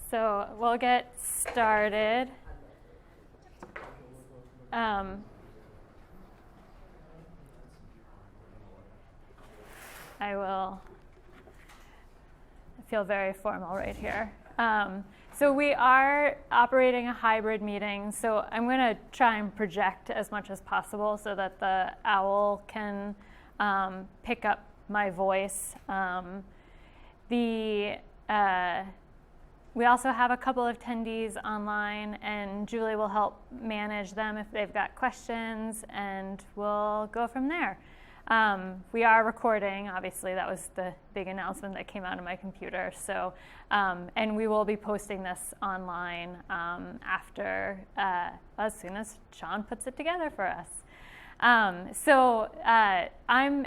So we'll get started. I feel very formal right here. So we are operating a hybrid meeting, so I'm going to try and project as much as possible so that the owl can pick up my voice. We also have a couple of attendees online, and Julie will help manage them if they've got questions, and we'll go from there. We are recording, obviously. That was the big announcement that came out of my computer. So, and we will be posting this online after, as soon as Sean puts it together for us. I'm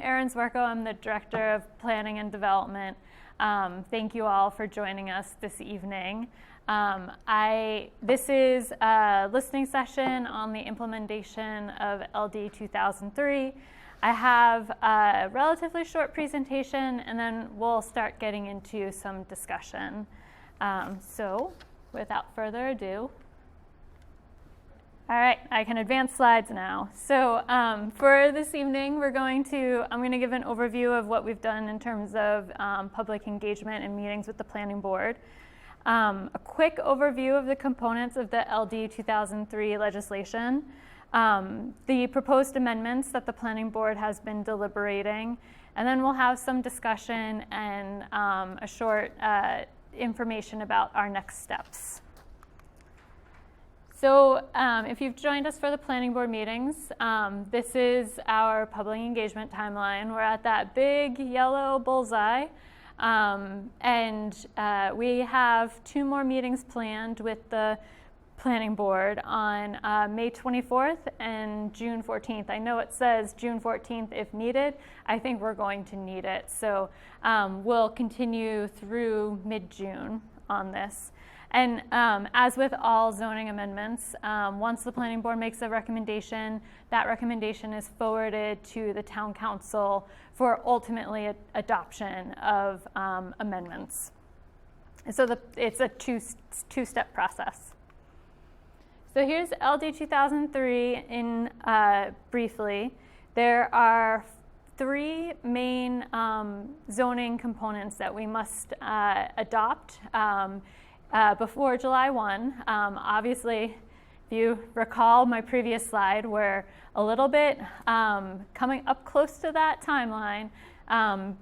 Erin Zwerko. I'm the Director of Planning and Development. Thank you all for joining us this evening. This is a listening session on the implementation of LD 2003. I have a relatively short presentation, and then we'll start getting into some discussion. So without further ado, all right, I can advance slides now. So for this evening, I'm going to give an overview of what we've done in terms of public engagement and meetings with the Planning Board. A quick overview of the components of the LD 2003 legislation. The proposed amendments that the Planning Board has been deliberating, and then we'll have some discussion and a short information about our next steps. So if you've joined us for the Planning Board meetings, this is our public engagement timeline. We're at that big yellow bullseye, and we have 2 more meetings planned with the Planning Board on May 24th and June 14th. I know it says June 14th if needed. I think we're going to need it. So we'll continue through mid-June on this. And as with all zoning amendments, once the Planning Board makes a recommendation, that recommendation is forwarded to the Town Council for ultimately adoption of amendments. So it's a two-step process. So here's LD 2003 in briefly. There are 3 main zoning components that we must adopt before July 1. Obviously, if you recall my previous slide, we're a little bit coming up close to that timeline,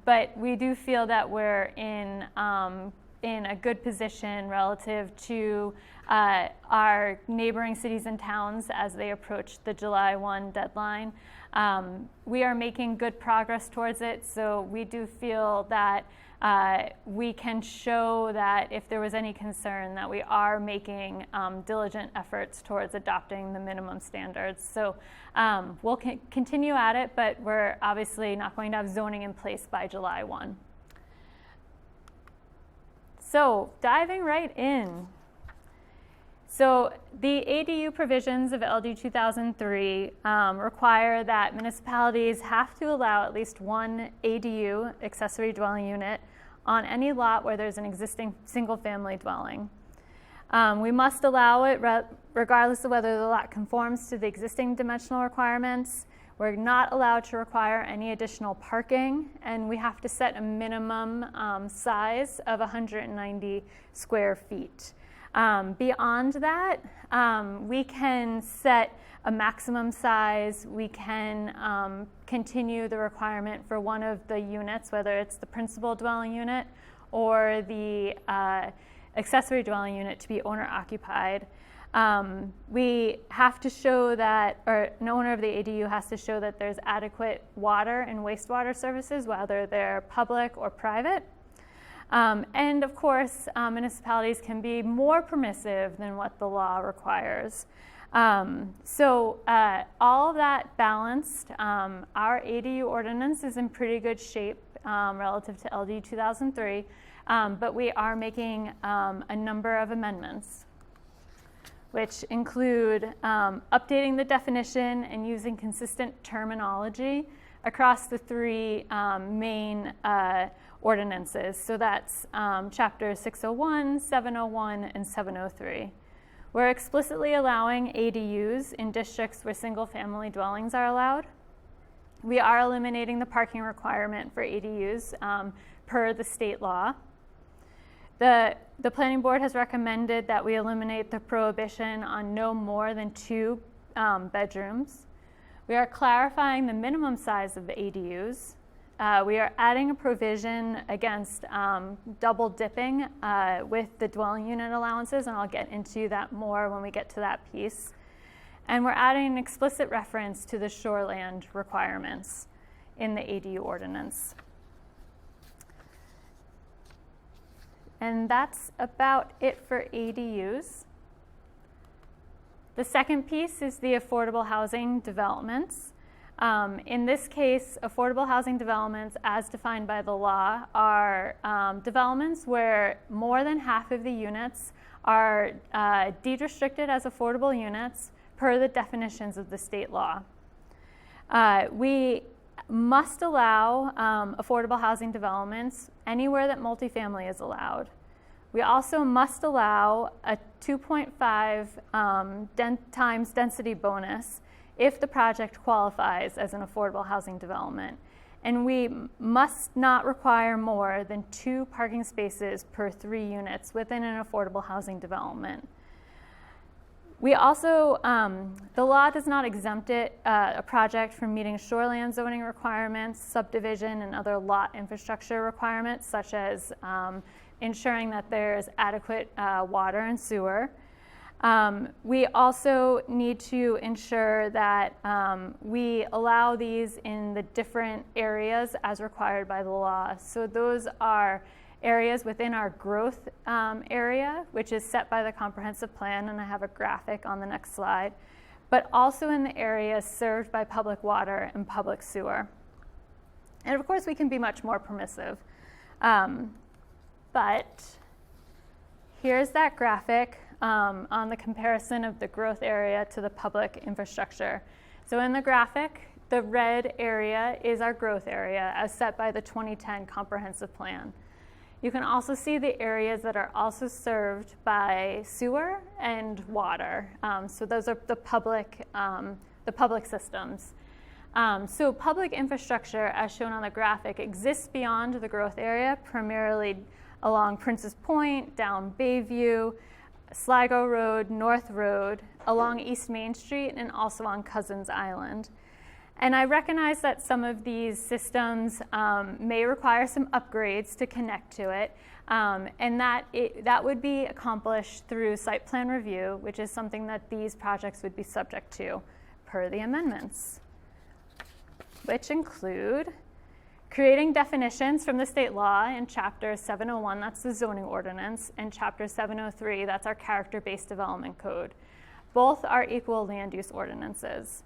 but we do feel that we're in a good position relative to our neighboring cities and towns as they approach the July 1 deadline. We are making good progress towards it, so we do feel that we can show that if there was any concern that we are making diligent efforts towards adopting the minimum standards. So we'll continue at it, but we're obviously not going to have zoning in place by July 1. So diving right in. So the ADU provisions of LD 2003 require that municipalities have to allow at least 1 ADU, accessory dwelling unit, on any lot where there's an existing single-family dwelling. We must allow it regardless of whether the lot conforms to the existing dimensional requirements. We're not allowed to require any additional parking, and we have to set a minimum size of 190 square feet. Beyond that, we can set a maximum size. We can continue the requirement for one of the units, whether it's the principal dwelling unit or the accessory dwelling unit, to be owner-occupied. We have to show that, or an owner of the ADU has to show that there's adequate water and wastewater services, whether they're public or private. And of course, municipalities can be more permissive than what the law requires. So all of that balanced, our ADU ordinance is in pretty good shape relative to LD 2003, but we are making a number of amendments, which include updating the definition and using consistent terminology across the three main ordinances. So that's Chapter 601, 701, and 703. We're explicitly allowing ADUs in districts where single-family dwellings are allowed. We are eliminating the parking requirement for ADUs per the state law. The Planning Board has recommended that we eliminate the prohibition on no more than 2 bedrooms. We are clarifying the minimum size of the ADUs. We are adding a provision against double dipping with the dwelling unit allowances, and I'll get into that more when we get to that piece. And we're adding an explicit reference to the shoreland requirements in the ADU ordinance. And that's about it for ADUs. The second piece is the affordable housing developments. In this case, affordable housing developments, as defined by the law, are developments where more than half of the units are deed restricted as affordable units per the definitions of the state law. We must allow affordable housing developments anywhere that multifamily is allowed. We also must allow a 2.5 times density bonus if the project qualifies as an affordable housing development. And we must not require more than 2 parking spaces per 3 units within an affordable housing development. We also, the law does not exempt a project from meeting shoreland zoning requirements, subdivision, and other lot infrastructure requirements, such as ensuring that there's adequate water and sewer. We also need to ensure that we allow these in the different areas as required by the law. So those are areas within our growth area, which is set by the comprehensive plan, and I have a graphic on the next slide, but also in the areas served by public water and public sewer. And of course, we can be much more permissive. But here's that graphic on the comparison of the growth area to the public infrastructure. So in the graphic, the red area is our growth area as set by the 2010 comprehensive plan. You can also see the areas that are also served by sewer and water. So those are the public systems. So public infrastructure, as shown on the graphic, exists beyond the growth area, primarily along Princess Point, down Bayview, Sligo Road, North Road, along East Main Street, and also on Cousins Island. And I recognize that some of these systems may require some upgrades to connect to it, and that would be accomplished through site plan review, which is something that these projects would be subject to per the amendments, which include creating definitions from the state law in Chapter 701, that's the zoning ordinance, and Chapter 703, that's our character-based development code. Both are equal land use ordinances.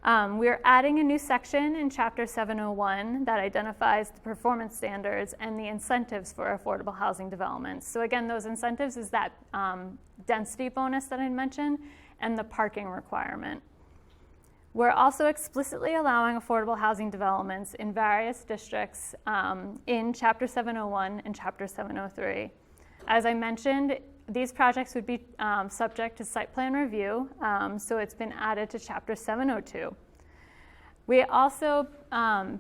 We're adding a new section in Chapter 701 that identifies the performance standards and the incentives for affordable housing developments. So again, those incentives is that density bonus that I mentioned and the parking requirement. We're also explicitly allowing affordable housing developments in various districts in Chapter 701 and Chapter 703. As I mentioned, these projects would be subject to site plan review, so it's been added to Chapter 702. We also,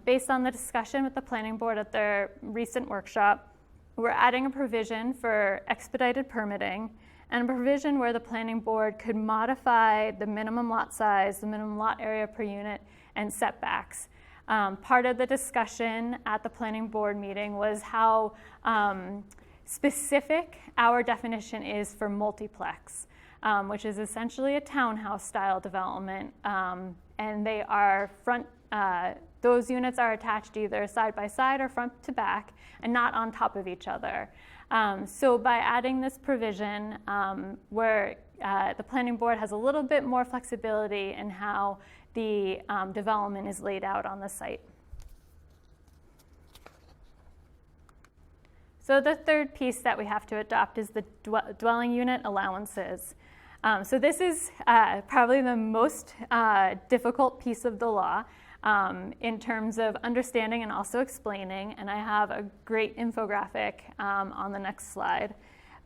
based on the discussion with the Planning Board at their recent workshop, we're adding a provision for expedited permitting and a provision where the Planning Board could modify the minimum lot size, the minimum lot area per unit, and setbacks. Part of the discussion at the Planning Board meeting was how specific our definition is for multiplex, which is essentially a townhouse style development, and they are those units are attached either side by side or front to back and not on top of each other. So by adding this provision where the Planning Board has a little bit more flexibility in how the development is laid out on the site. So the third piece that we have to adopt is the dwelling unit allowances. So this is probably the most difficult piece of the law. in terms of understanding and also explaining, and I have a great infographic on the next slide.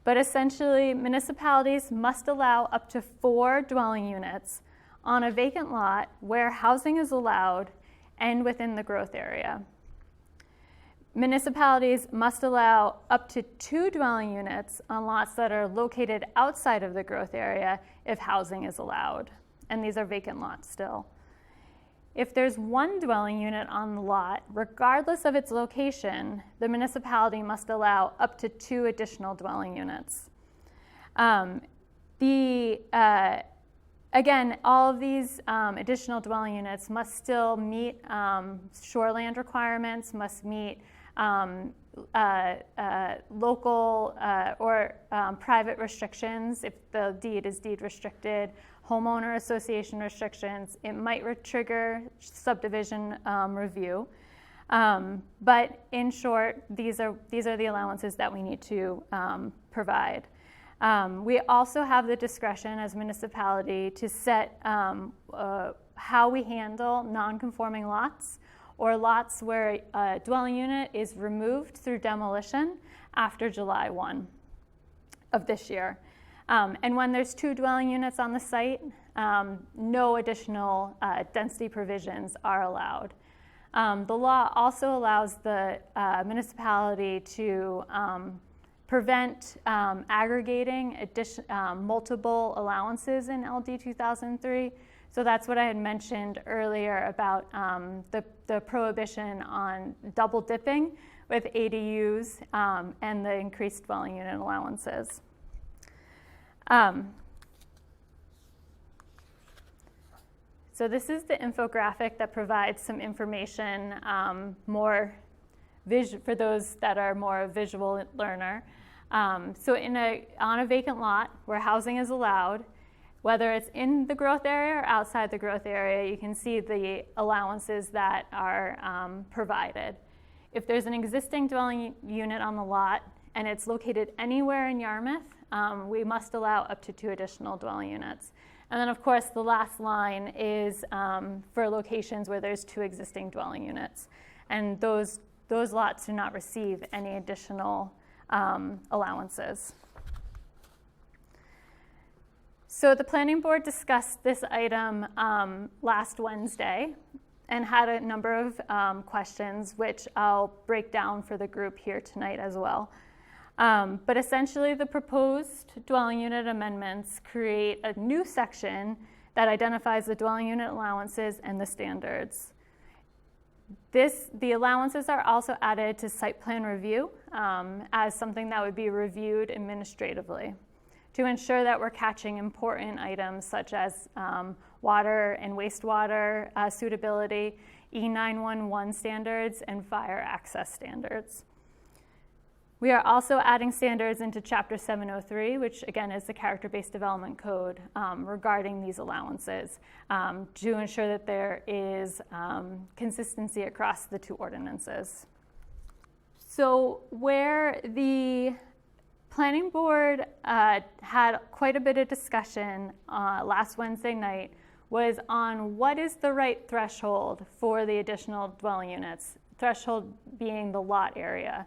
But essentially, municipalities must allow up to 4 dwelling units on a vacant lot where housing is allowed and within the growth area. Municipalities must allow up to 2 dwelling units on lots that are located outside of the growth area if housing is allowed. And these are vacant lots still. If there's 1 dwelling unit on the lot, regardless of its location, the municipality must allow up to 2 additional dwelling units. Again, all of these additional dwelling units must still meet shoreland requirements, must meet local or private restrictions if the deed is deed restricted, homeowner association restrictions. It might trigger subdivision review. But in short, these are the allowances that we need to provide. We also have the discretion as municipality to set how we handle non-conforming lots or lots where a dwelling unit is removed through demolition after July 1 of this year. And when there's 2 dwelling units on the site, no additional density provisions are allowed. The law also allows the municipality to prevent aggregating multiple allowances in LD 2003. So that's what I had mentioned earlier about the prohibition on double dipping with ADUs and the increased dwelling unit allowances. So this is the infographic that provides some information for those that are more a visual learner. So on a vacant lot where housing is allowed, whether it's in the growth area or outside the growth area, you can see the allowances that are provided. If there's an existing dwelling unit on the lot and it's located anywhere in Yarmouth, we must allow up to 2 additional dwelling units. And then, of course, the last line is for locations where there's 2 existing dwelling units. And those lots do not receive any additional allowances. So the planning board discussed this item last Wednesday and had a number of questions, which I'll break down for the group here tonight as well. But essentially, the proposed dwelling unit amendments create a new section that identifies the dwelling unit allowances and the standards. The allowances are also added to site plan review as something that would be reviewed administratively to ensure that we're catching important items such as water and wastewater suitability, E911 standards, and fire access standards. We are also adding standards into Chapter 703, which again is the Character-Based Development Code regarding these allowances to ensure that there is consistency across the 2 ordinances. So where the Planning Board had quite a bit of discussion last Wednesday night was on what is the right threshold for the additional dwelling units, threshold being the lot area.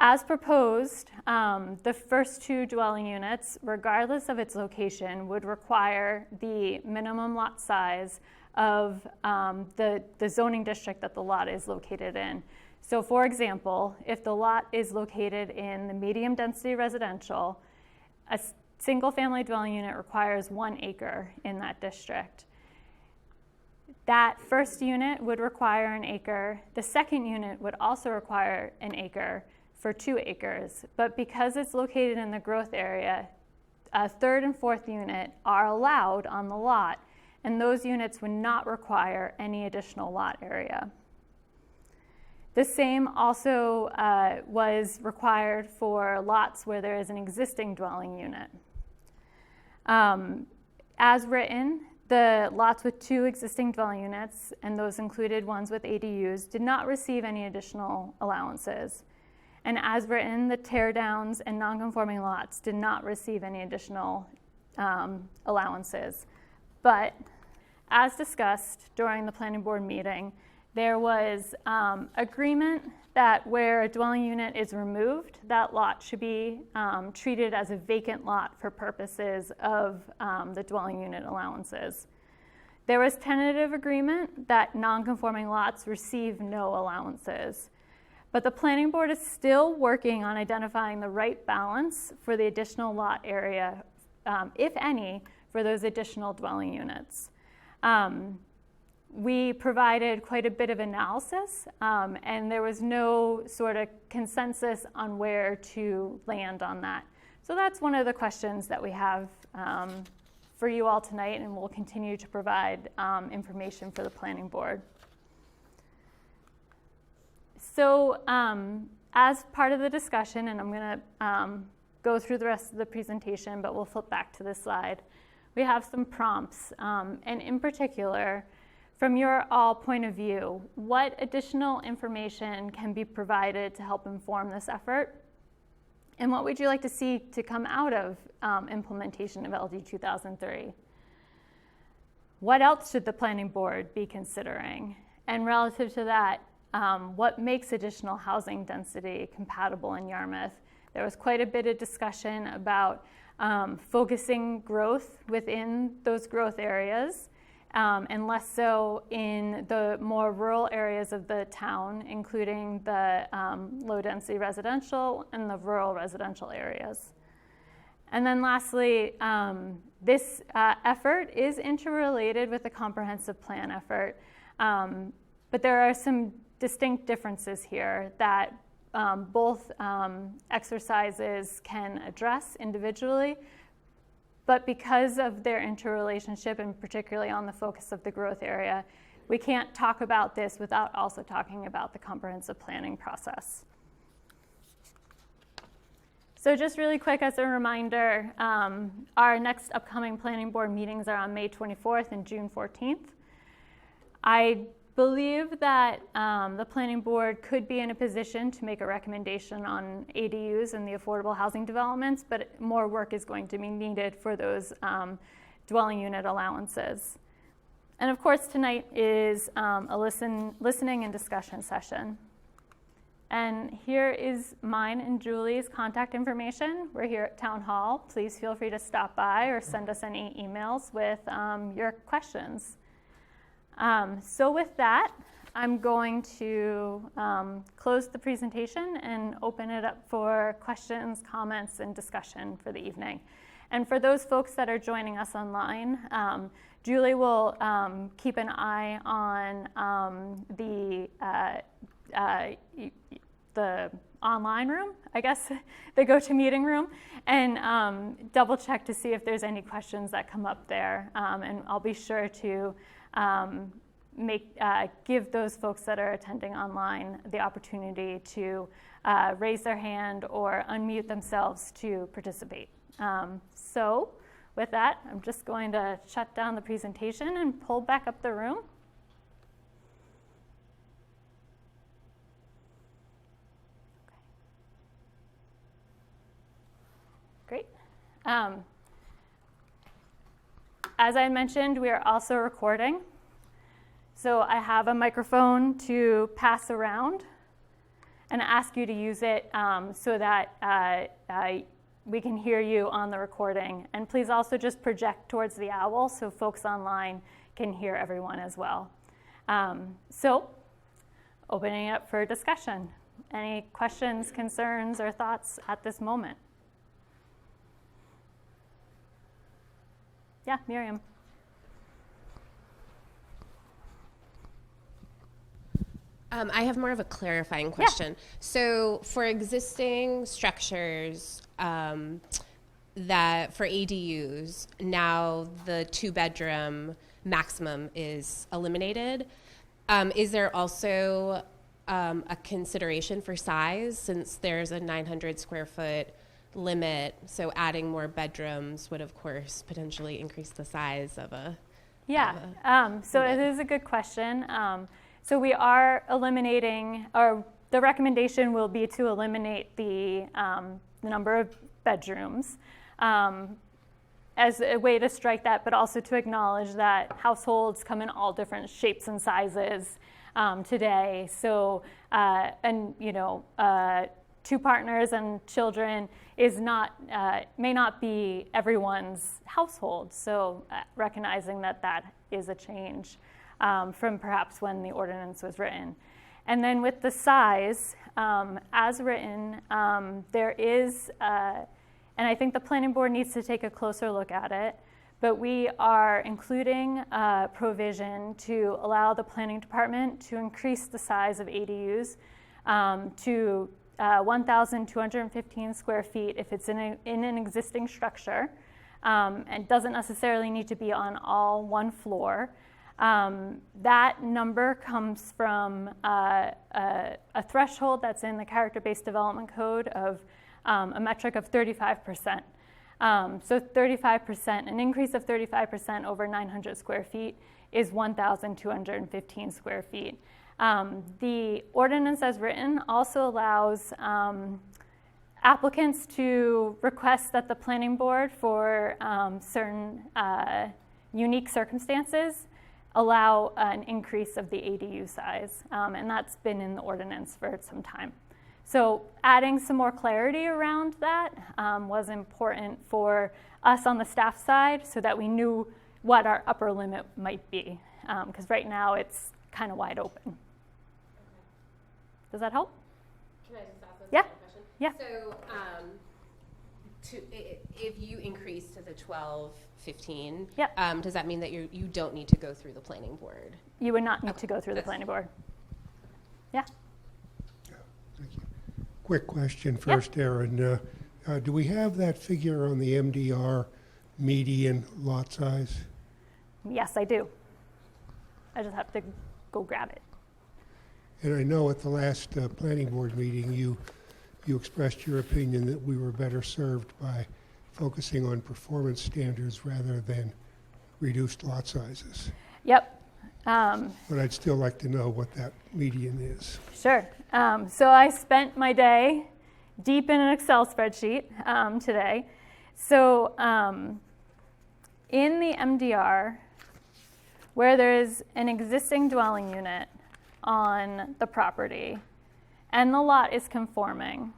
As proposed, the first 2 dwelling units, regardless of its location, would require the minimum lot size of the zoning district that the lot is located in. So for example, if the lot is located in the medium density residential, a single family dwelling unit requires 1 acre in that district. That first unit would require an acre. The second unit would also require an acre for 2 acres. But because it's located in the growth area, a third and fourth unit are allowed on the lot, and those units would not require any additional lot area. The same also was required for lots where there is an existing dwelling unit. As written, the lots with 2 existing dwelling units, and those included ones with ADUs, did not receive any additional allowances. And as written, the teardowns and non-conforming lots did not receive any additional allowances. But as discussed during the planning board meeting, there was agreement that where a dwelling unit is removed, that lot should be treated as a vacant lot for purposes of the dwelling unit allowances. There was tentative agreement that non-conforming lots receive no allowances. But the planning board is still working on identifying the right balance for the additional lot area, if any, for those additional dwelling units. We provided quite a bit of analysis, and there was no sort of consensus on where to land on that. So that's one of the questions that we have for you all tonight, and we'll continue to provide information for the planning board. So as part of the discussion, and I'm going to go through the rest of the presentation, but we'll flip back to this slide, we have some prompts, and in particular, from your all point of view, what additional information can be provided to help inform this effort? And what would you like to see to come out of implementation of LD 2003? What else should the planning board be considering? And relative to that, what makes additional housing density compatible in Yarmouth? There was quite a bit of discussion about focusing growth within those growth areas, and less so in the more rural areas of the town, including the low-density residential and the rural residential areas. And then lastly, this effort is interrelated with the comprehensive plan effort, but there are some distinct differences here that both exercises can address individually, but because of their interrelationship, and particularly on the focus of the growth area, we can't talk about this without also talking about the comprehensive planning process. So just really quick as a reminder, our next upcoming planning board meetings are on May 24th and June 14th. I believe that the planning board could be in a position to make a recommendation on ADUs and the affordable housing developments, but more work is going to be needed for those dwelling unit allowances. And of course, tonight is a listening and discussion session. And here is mine and Julie's contact information. We're here at Town Hall. Please feel free to stop by or send us any emails with your questions. So with that, I'm going to close the presentation and open it up for questions, comments, and discussion for the evening. And for those folks that are joining us online, Julie will keep an eye on the online room, I guess, the GoToMeeting room, and double check to see if there's any questions that come up there. And I'll be sure to give those folks that are attending online the opportunity to raise their hand or unmute themselves to participate. So with that, I'm just going to shut down the presentation and pull back up the room. Great. As I mentioned, we are also recording. So I have a microphone to pass around and ask you to use it so that we can hear you on the recording. And please also just project towards the owl so folks online can hear everyone as well. So opening it up for discussion. Any questions, concerns, or thoughts at this moment? Yeah, Miriam. I have more of a clarifying question. Yeah. So for existing structures that for ADUs, now the 2-bedroom maximum is eliminated. Is there also a consideration for size, since there's a 900 square foot limit? So adding more bedrooms would, of course, potentially increase the size of a so it is a good question. So we are eliminating, or the recommendation will be to eliminate the number of bedrooms. And as a way to strike that, but also to acknowledge that households come in all different shapes and sizes today. So, and you know, 2 partners and children is not may not be everyone's household. So, recognizing that that is a change from perhaps when the ordinance was written. And then with the size, as written, there is, and I think the planning board needs to take a closer look at it, but we are including a provision to allow the planning department to increase the size of ADUs to 1,215 square feet if it's in an existing structure, and doesn't necessarily need to be on all one floor. That number comes from a threshold that's in the character-based development code of a metric of 35%. So 35%, an increase of 35% over 900 square feet is 1,215 square feet. The ordinance as written also allows applicants to request that the planning board, for certain unique circumstances, allow an increase of the ADU size, and that's been in the ordinance for some time. So adding some more clarity around that was important for us on the staff side so that we knew what our upper limit might be, because right now it's kind of wide open. Does that help? Can I just ask a Yeah. question? Yeah. So if you increase to the 12-15, Yep. Does that mean that you don't need to go through the planning board? You would not need to go through the That's- planning board. Yeah. Thank you. Quick question first, Erin. Do we have that figure on the MDR median lot size? Yes, I do. I just have to go grab it. And I know at the last planning board meeting, you expressed your opinion that we were better served by focusing on performance standards rather than reduced lot sizes. Yep. But I'd still like to know what that median is. Sure. So I spent my day deep in an Excel spreadsheet today. So in the MDR, where there's an existing dwelling unit on the property and the lot is conforming,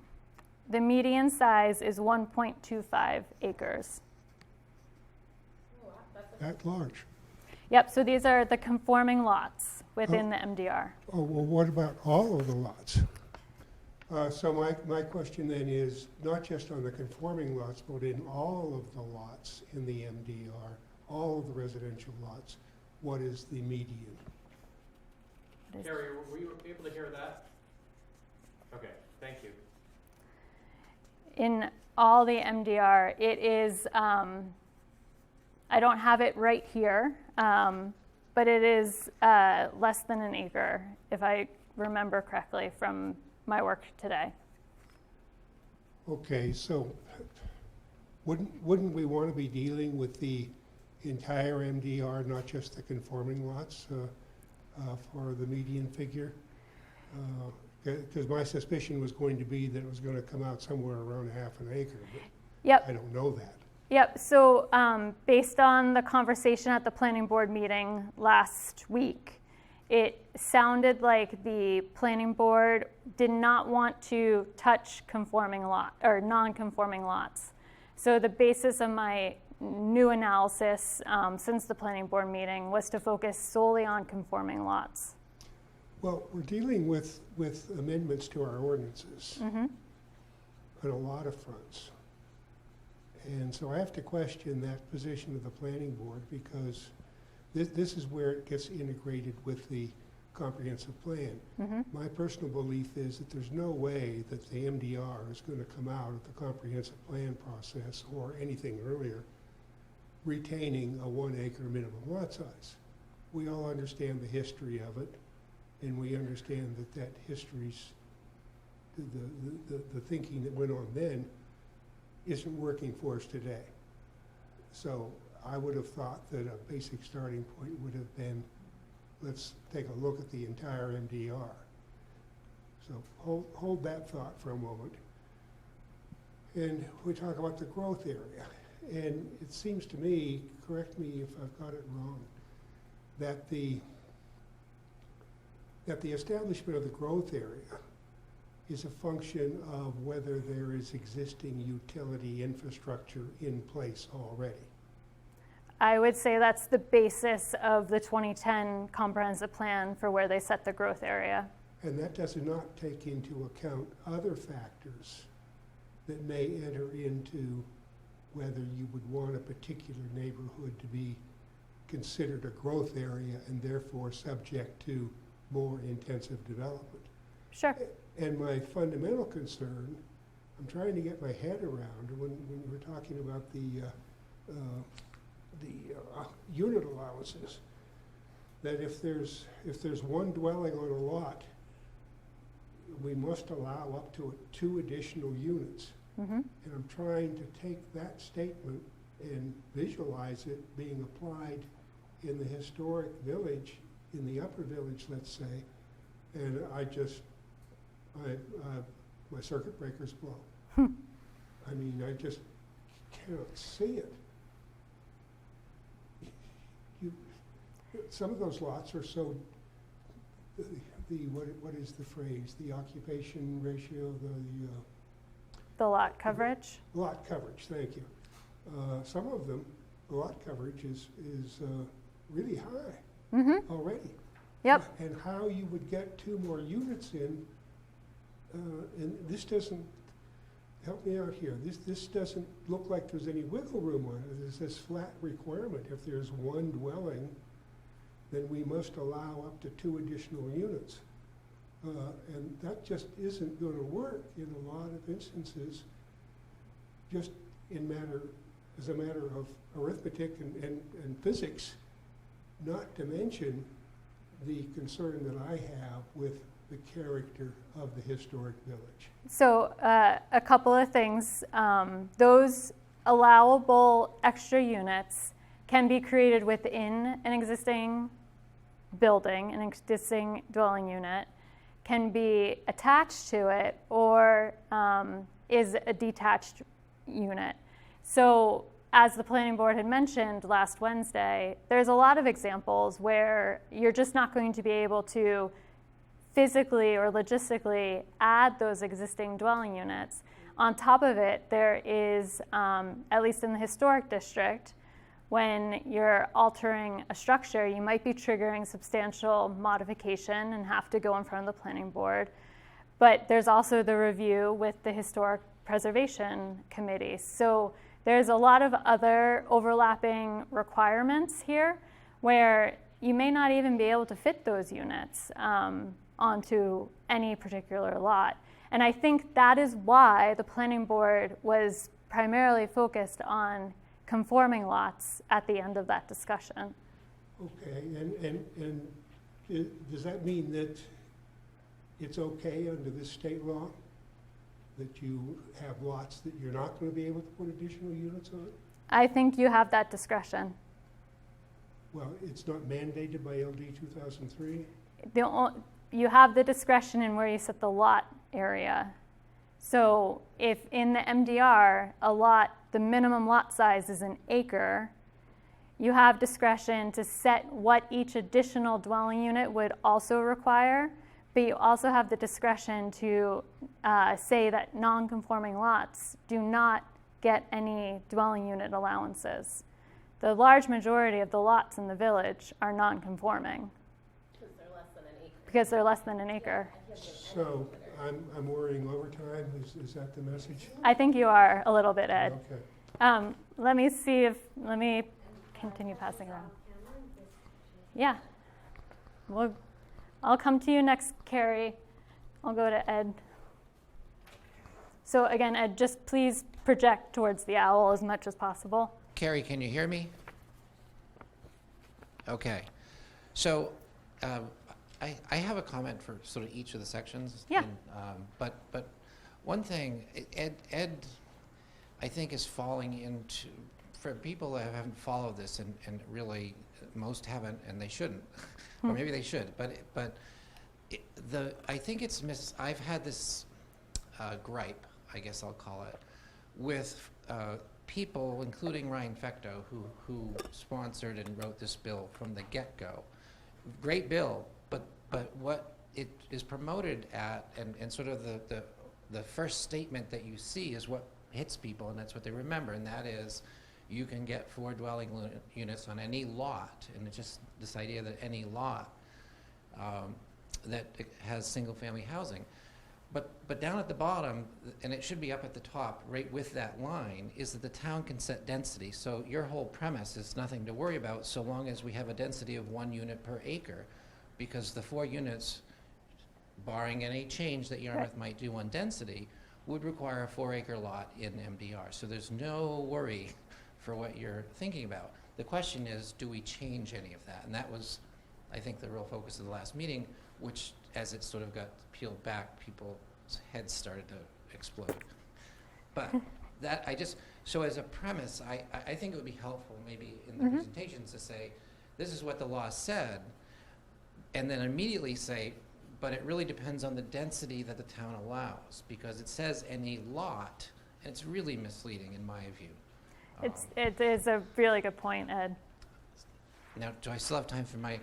the median size is 1.25 acres. That large. Yep, so these are the conforming lots within the MDR. Oh, well, what about all of the lots? So my question then is, not just on the conforming lots, but in all of the lots in the MDR, all of the residential lots, what is the median? Carrie, were you able to hear that? Okay, thank you. In all the MDR, it is, I don't have it right here, but it is less than an acre, if I remember correctly from my work today. Okay, so wouldn't we want to be dealing with the entire MDR, not just the conforming lots, for the median figure? Because my suspicion was going to be that it was going to come out somewhere around half an acre, but Yep. I don't know that. Yep, so based on the conversation at the planning board meeting last week, it sounded like the planning board did not want to touch conforming lot or non-conforming lots. So the basis of my new analysis since the planning board meeting was to focus solely on conforming lots. Well, we're dealing with amendments to our ordinances on a lot of fronts. And so I have to question that position of the planning board because this is where it gets integrated with the comprehensive plan. My personal belief is that there's no way that the MDR is going to come out of the comprehensive plan process or anything earlier retaining a 1 acre minimum lot size. We all understand the history of it, and we understand that history's, the thinking that went on then isn't working for us today. So I would have thought that a basic starting point would have been, let's take a look at the entire MDR. So hold that thought for a moment. And we talk about the growth area. And it seems to me, correct me if I've got it wrong, that the establishment of the growth area is a function of whether there is existing utility infrastructure in place already. I would say that's the basis of the 2010 comprehensive plan for where they set the growth area. And that does not take into account other factors that may enter into whether you would want a particular neighborhood to be considered a growth area and therefore subject to more intensive development. Sure. And my fundamental concern, I'm trying to get my head around when we're talking about the unit allowances, that if there's one dwelling on a lot, we must allow up to 2 additional units. Mm-hmm. And I'm trying to take that statement and visualize it being applied in the historic village, in the upper village, let's say, and my circuit breakers blow. I mean, I just cannot see it. Some of those lots are so, what is the phrase? The occupation ratio, The lot coverage? lot coverage, thank you. Some of them, the lot coverage is really high Mm-hmm. already. Yep. And how you would get 2 more units in, and this doesn't, help me out here, this doesn't look like there's any wiggle room on it. There's this flat requirement. If there's one dwelling, then we must allow up to 2 additional units. And that just isn't going to work in a lot of instances, just as a matter of arithmetic and physics, not to mention the concern that I have with the character of the historic village. So a couple of things. Those allowable extra units can be created within an existing building, an existing dwelling unit, can be attached to it, or is a detached unit. So as the planning board had mentioned last Wednesday, there's a lot of examples where you're just not going to be able to physically or logistically add those existing dwelling units. On top of it, there is, at least in the historic district, when you're altering a structure, you might be triggering substantial modification and have to go in front of the planning board. But there's also the review with the Historic Preservation Committee. So there's a lot of other overlapping requirements here where you may not even be able to fit those units onto any particular lot. And I think that is why the planning board was primarily focused on conforming lots at the end of that discussion. Okay, and does that mean that it's okay under this state law that you have lots that you're not going to be able to put additional units on? I think you have that discretion. Well, it's not mandated by LD 2003? You have the discretion in where you set the lot area. So if in the MDR, the minimum lot size is an acre, you have discretion to set what each additional dwelling unit would also require, but you also have the discretion to say that non-conforming lots do not get any dwelling unit allowances. The large majority of the lots in the village are non-conforming. Because they're less than an acre. So I'm worrying overtime, is that the message? I think you are a little bit, Ed. Okay. Let me continue passing around. Yeah. I'll come to you next, Carrie. I'll go to Ed. So again, Ed, just please project towards the owl as much as possible. Carrie, can you hear me? Okay. So I have a comment for sort of each of the sections. Yeah. But one thing, Ed, I think is falling into, for people that haven't followed this, and really most haven't, and they shouldn't, or maybe they should. But I think it's I've had this gripe, I guess I'll call it, with people, including Ryan Fecto, who sponsored and wrote this bill from the get-go. Great bill, but what it is promoted at, and sort of the first statement that you see is what hits people, and that's what they remember, and that is you can get 4 dwelling units on any lot, and it's just this idea that any lot that has single-family housing. But down at the bottom, and it should be up at the top, right with that line, is that the town can set density. So your whole premise is nothing to worry about so long as we have a density of 1 unit per acre, because the 4 units, barring any change that Yarmouth might do on density, would require a 4-acre lot in MDR. So there's no worry for what you're thinking about. The question is, do we change any of that? And that was, I think, the real focus of the last meeting, which, as it sort of got peeled back, people's heads started to explode. But that, so as a premise, I think it would be helpful maybe in the presentations to say, this is what the law said, and then immediately say, but it really depends on the density that the town allows, because it says any lot, and it's really misleading in my view. It is a really good point, Ed. Now, do I still have time for my...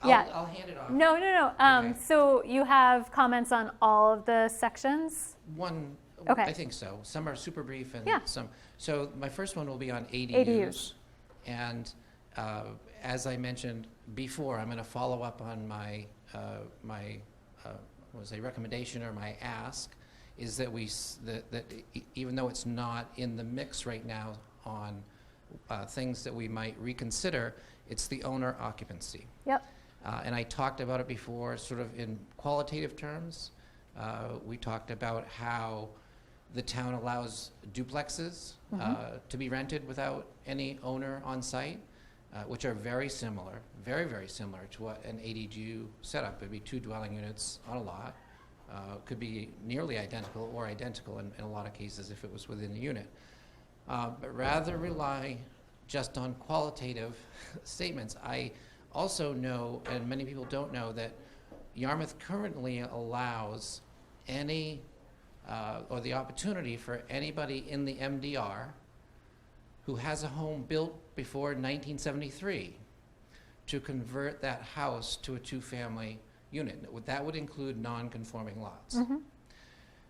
Yeah. I'll hand it off. No. Okay. So you have comments on all of the sections? One, Okay. I think so. Some are super brief and Yeah. some. So my first one will be on ADUs. ADUs. And as I mentioned before, I'm going to follow up on my recommendation or my ask, is that even though it's not in the mix right now on things that we might reconsider, it's the owner occupancy. Yep. And I talked about it before, sort of in qualitative terms. We talked about how the town allows duplexes to be rented without any owner on site, which are very similar, very, very similar to what an ADU setup would be. 2 dwelling units on a lot. Could be nearly identical or identical in a lot of cases if it was within the unit. But rather rely just on qualitative statements. I also know, and many people don't know, that Yarmouth currently allows any, or the opportunity for anybody in the MDR who has a home built before 1973 to convert that house to a 2-family unit. That would include non-conforming lots.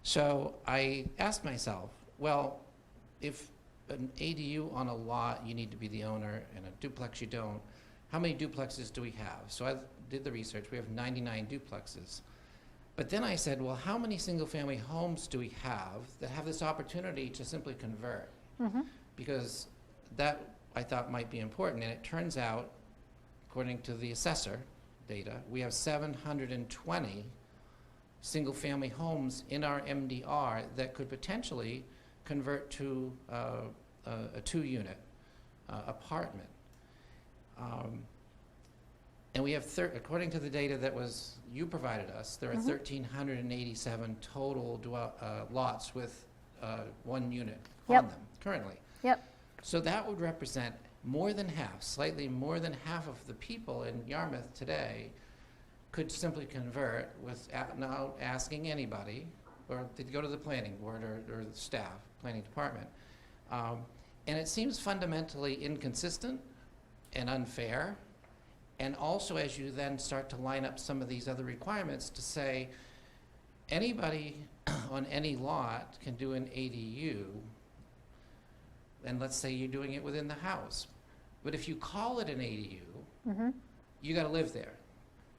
So I asked myself, well, if an ADU on a lot, you need to be the owner, and a duplex you don't, how many duplexes do we have? So I did the research. We have 99 duplexes. But then I said, well, how many single-family homes do we have that have this opportunity to simply convert? Because that, I thought, might be important. And it turns out, according to the assessor data, we have 720 single-family homes in our MDR that could potentially convert to a 2-unit apartment. And we have, according to the data that you provided us, there are 1,387 total lots with 1 unit on them currently. Yep. So that would represent more than half, slightly more than half of the people in Yarmouth today could simply convert without asking anybody, or they'd go to the planning board or the staff, planning department. And it seems fundamentally inconsistent and unfair. And also, as you then start to line up some of these other requirements to say, anybody on any lot can do an ADU, and let's say you're doing it within the house. But if you call it an ADU, you got to live there.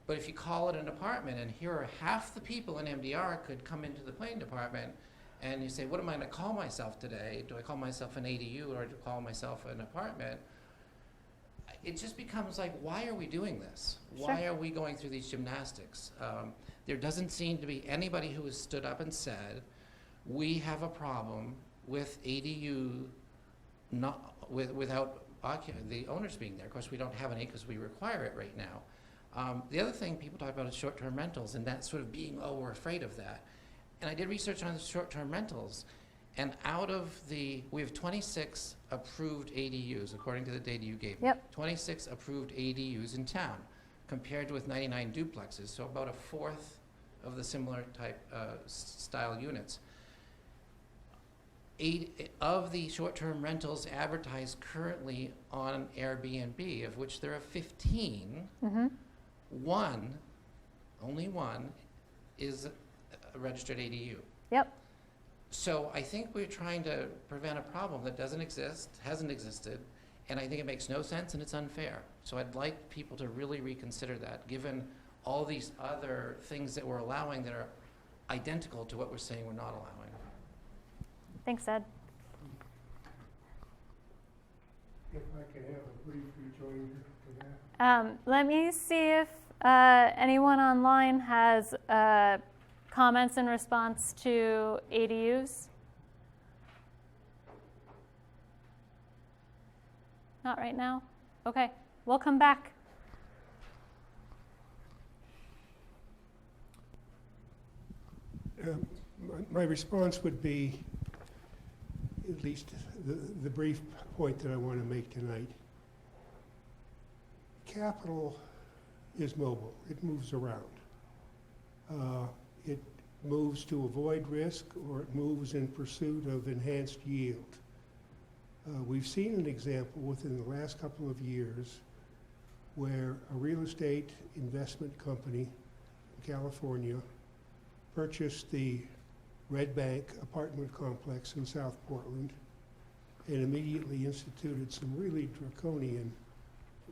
But if you call it an apartment, and here are half the people in MDR could come into the planning department, and you say, what am I going to call myself today? Do I call myself an ADU, or do I call myself an apartment? It just becomes like, why are we doing this? Why are we going through these gymnastics? There doesn't seem to be anybody who has stood up and said, we have a problem with ADU without the owners being there. Of course, we don't have any because we require it right now. The other thing people talk about is short-term rentals, and that sort of being, oh, we're afraid of that. And I did research on the short-term rentals, and we have 26 approved ADUs, according to the data you gave me. Yep. 26 approved ADUs in town, compared with 99 duplexes, so about a fourth of the similar type style units. 8 of the short-term rentals advertised currently on Airbnb, of which there are 15, only one, is a registered ADU. Yep. So I think we're trying to prevent a problem that doesn't exist, hasn't existed, and I think it makes no sense and it's unfair. So I'd like people to really reconsider that, given all these other things that we're allowing that are identical to what we're saying we're not allowing. Thanks, Ed. If I can have a brief rejoinder to that. Let me see if anyone online has comments in response to ADUs. Not right now? Okay, we'll come back. My response would be, at least the brief point that I want to make tonight. Capital is mobile. It moves around. It moves to avoid risk, or it moves in pursuit of enhanced yield. We've seen an example within the last couple of years where a real estate investment company in California purchased the Red Bank apartment complex in South Portland and immediately instituted some really draconian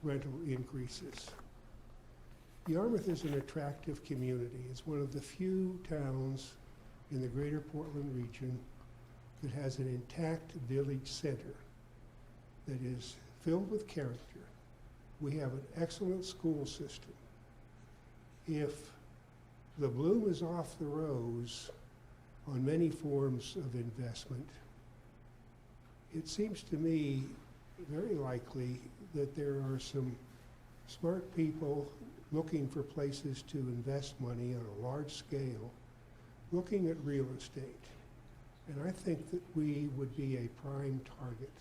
rental increases. Yarmouth is an attractive community. It's one of the few towns in the greater Portland region that has an intact village center that is filled with character. We have an excellent school system. If the bloom is off the rose on many forms of investment, it seems to me very likely that there are some smart people looking for places to invest money on a large scale, looking at real estate. And I think that we would be a prime target.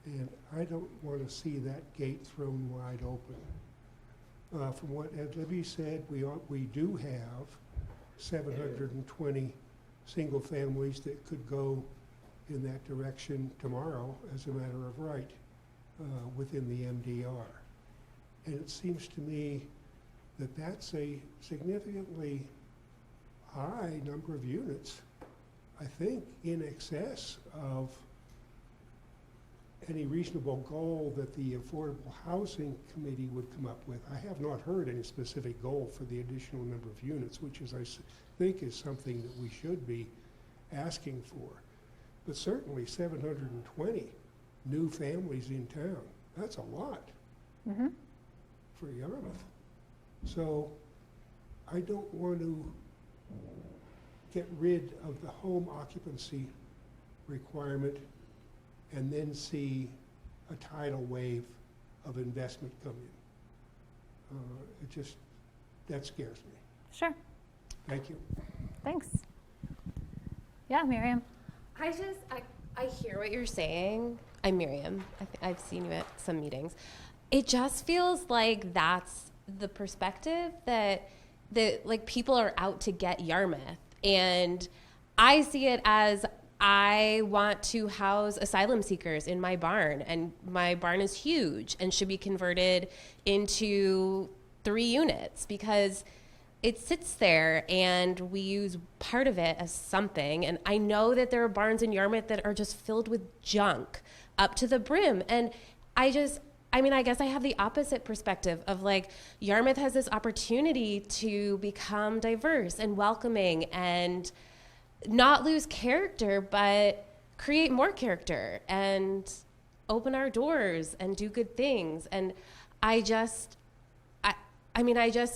And I don't want to see that gate thrown wide open. From what Ed Libby said, we do have 720 single families that could go in that direction tomorrow as a matter of right within the MDR. And it seems to me that that's a significantly high number of units, I think in excess of any reasonable goal that the Affordable Housing Committee would come up with. I have not heard any specific goal for the additional number of units, which is, I think, is something that we should be asking for. But certainly 720 new families in town, that's a lot for Yarmouth. So I don't want to get rid of the home occupancy requirement and then see a tidal wave of investment come in. That scares me. Sure. Thank you. Thanks. Yeah, Miriam. I hear what you're saying. I'm Miriam. I've seen you at some meetings. It just feels like that's the perspective that like people are out to get Yarmouth. And I see it as I want to house asylum seekers in my barn, and my barn is huge and should be converted into 3 units because it sits there and we use part of it as something. And I know that there are barns in Yarmouth that are just filled with junk up to the brim. And I guess I have the opposite perspective of like Yarmouth has this opportunity to become diverse and welcoming and not lose character, but create more character and open our doors and do good things. And I just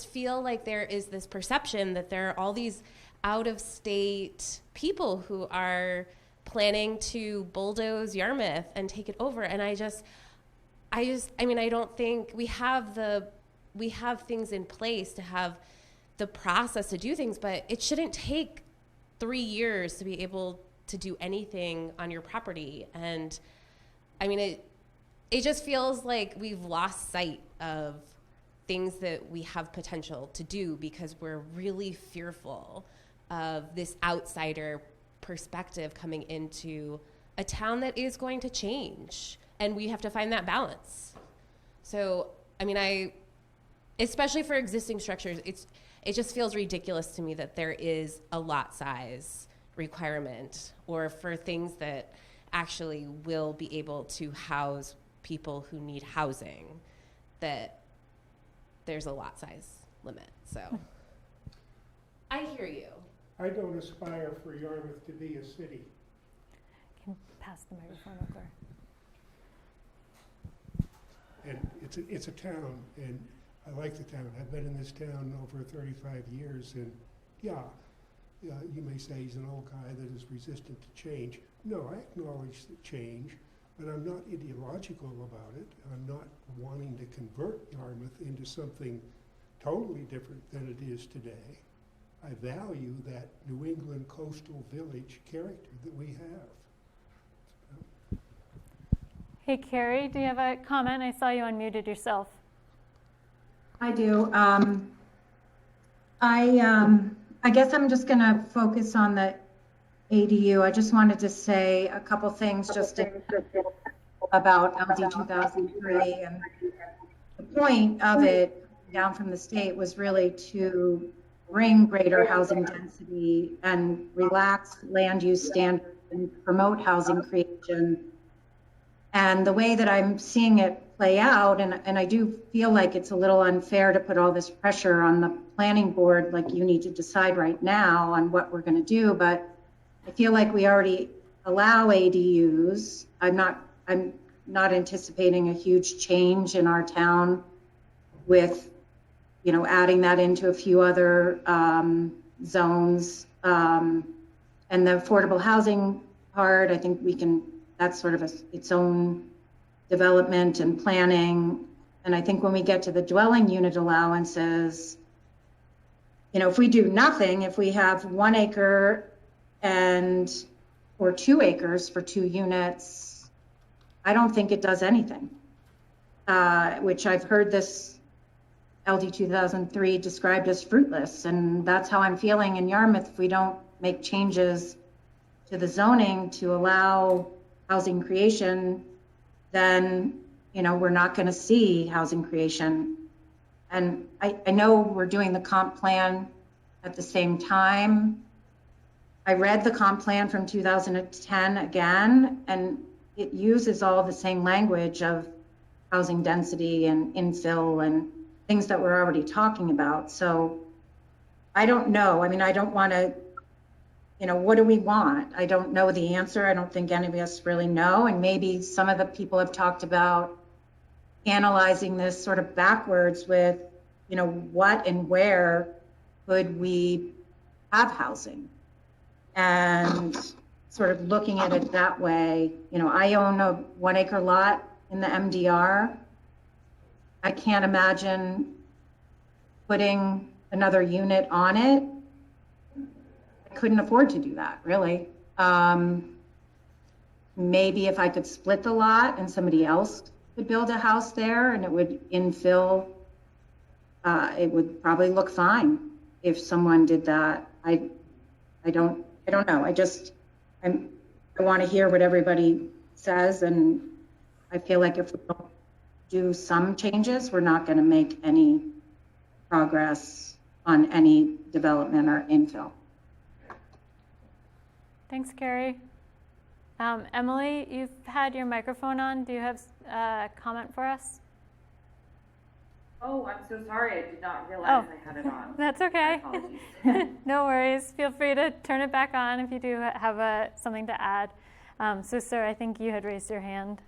feel like there is this perception that there are all these out-of-state people who are planning to bulldoze Yarmouth and take it over. And I don't think we have things in place to have the process to do things, but it shouldn't take 3 years to be able to do anything on your property. And it just feels like we've lost sight of things that we have potential to do because we're really fearful of this outsider perspective coming into a town that is going to change, and we have to find that balance. So, I mean, especially for existing structures, it just feels ridiculous to me that there is a lot size requirement, or for things that actually will be able to house people who need housing, that there's a lot size limit. So I hear you. I don't aspire for Yarmouth to be a city. Can pass the microphone over. And it's a town, and I like the town. I've been in this town over 35 years, and yeah, you may say he's an old guy that is resistant to change. No, I acknowledge the change, but I'm not ideological about it. I'm not wanting to convert Yarmouth into something totally different than it is today. I value that New England coastal village character that we have. Hey, Carrie, do you have a comment? I saw you unmuted yourself. I do. I guess I'm just going to focus on the ADU. I just wanted to say a couple things just about LD 2003. And the point of it down from the state was really to bring greater housing density and relax land use standards and promote housing creation. And the way that I'm seeing it play out, and I do feel like it's a little unfair to put all this pressure on the planning board, like you need to decide right now on what we're going to do, but I feel like we already allow ADUs. I'm not anticipating a huge change in our town with, adding that into a few other zones. And the affordable housing part, I think that's sort of its own development and planning. And I think when we get to the dwelling unit allowances, if we do nothing, if we have 1 acre or 2 acres for 2 units, I don't think it does anything, which I've heard this LD 2003 described as fruitless. And that's how I'm feeling in Yarmouth. If we don't make changes to the zoning to allow housing creation, then, we're not going to see housing creation. And I know we're doing the comp plan at the same time. I read the comp plan from 2010 again, and it uses all the same language of housing density and infill and things that we're already talking about. So I don't know. I mean, I don't want to, what do we want? I don't know the answer. I don't think any of us really know. And maybe some of the people have talked about analyzing this sort of backwards with, what and where could we have housing? And sort of looking at it that way. I own a 1 acre lot in the MDR. I can't imagine putting another unit on it. I couldn't afford to do that, really. Maybe if I could split the lot and somebody else could build a house there and it would infill, it would probably look fine if someone did that. I don't know. I want to hear what everybody says, and I feel like if we don't do some changes, we're not going to make any progress on any development or infill. Thanks, Carrie. Emily, you've had your microphone on. Do you have a comment for us? Oh, I'm so sorry. I did not realize I had it on. That's okay. My apologies. No worries. Feel free to turn it back on if you do have something to add. So, sir, I think you had raised your hand.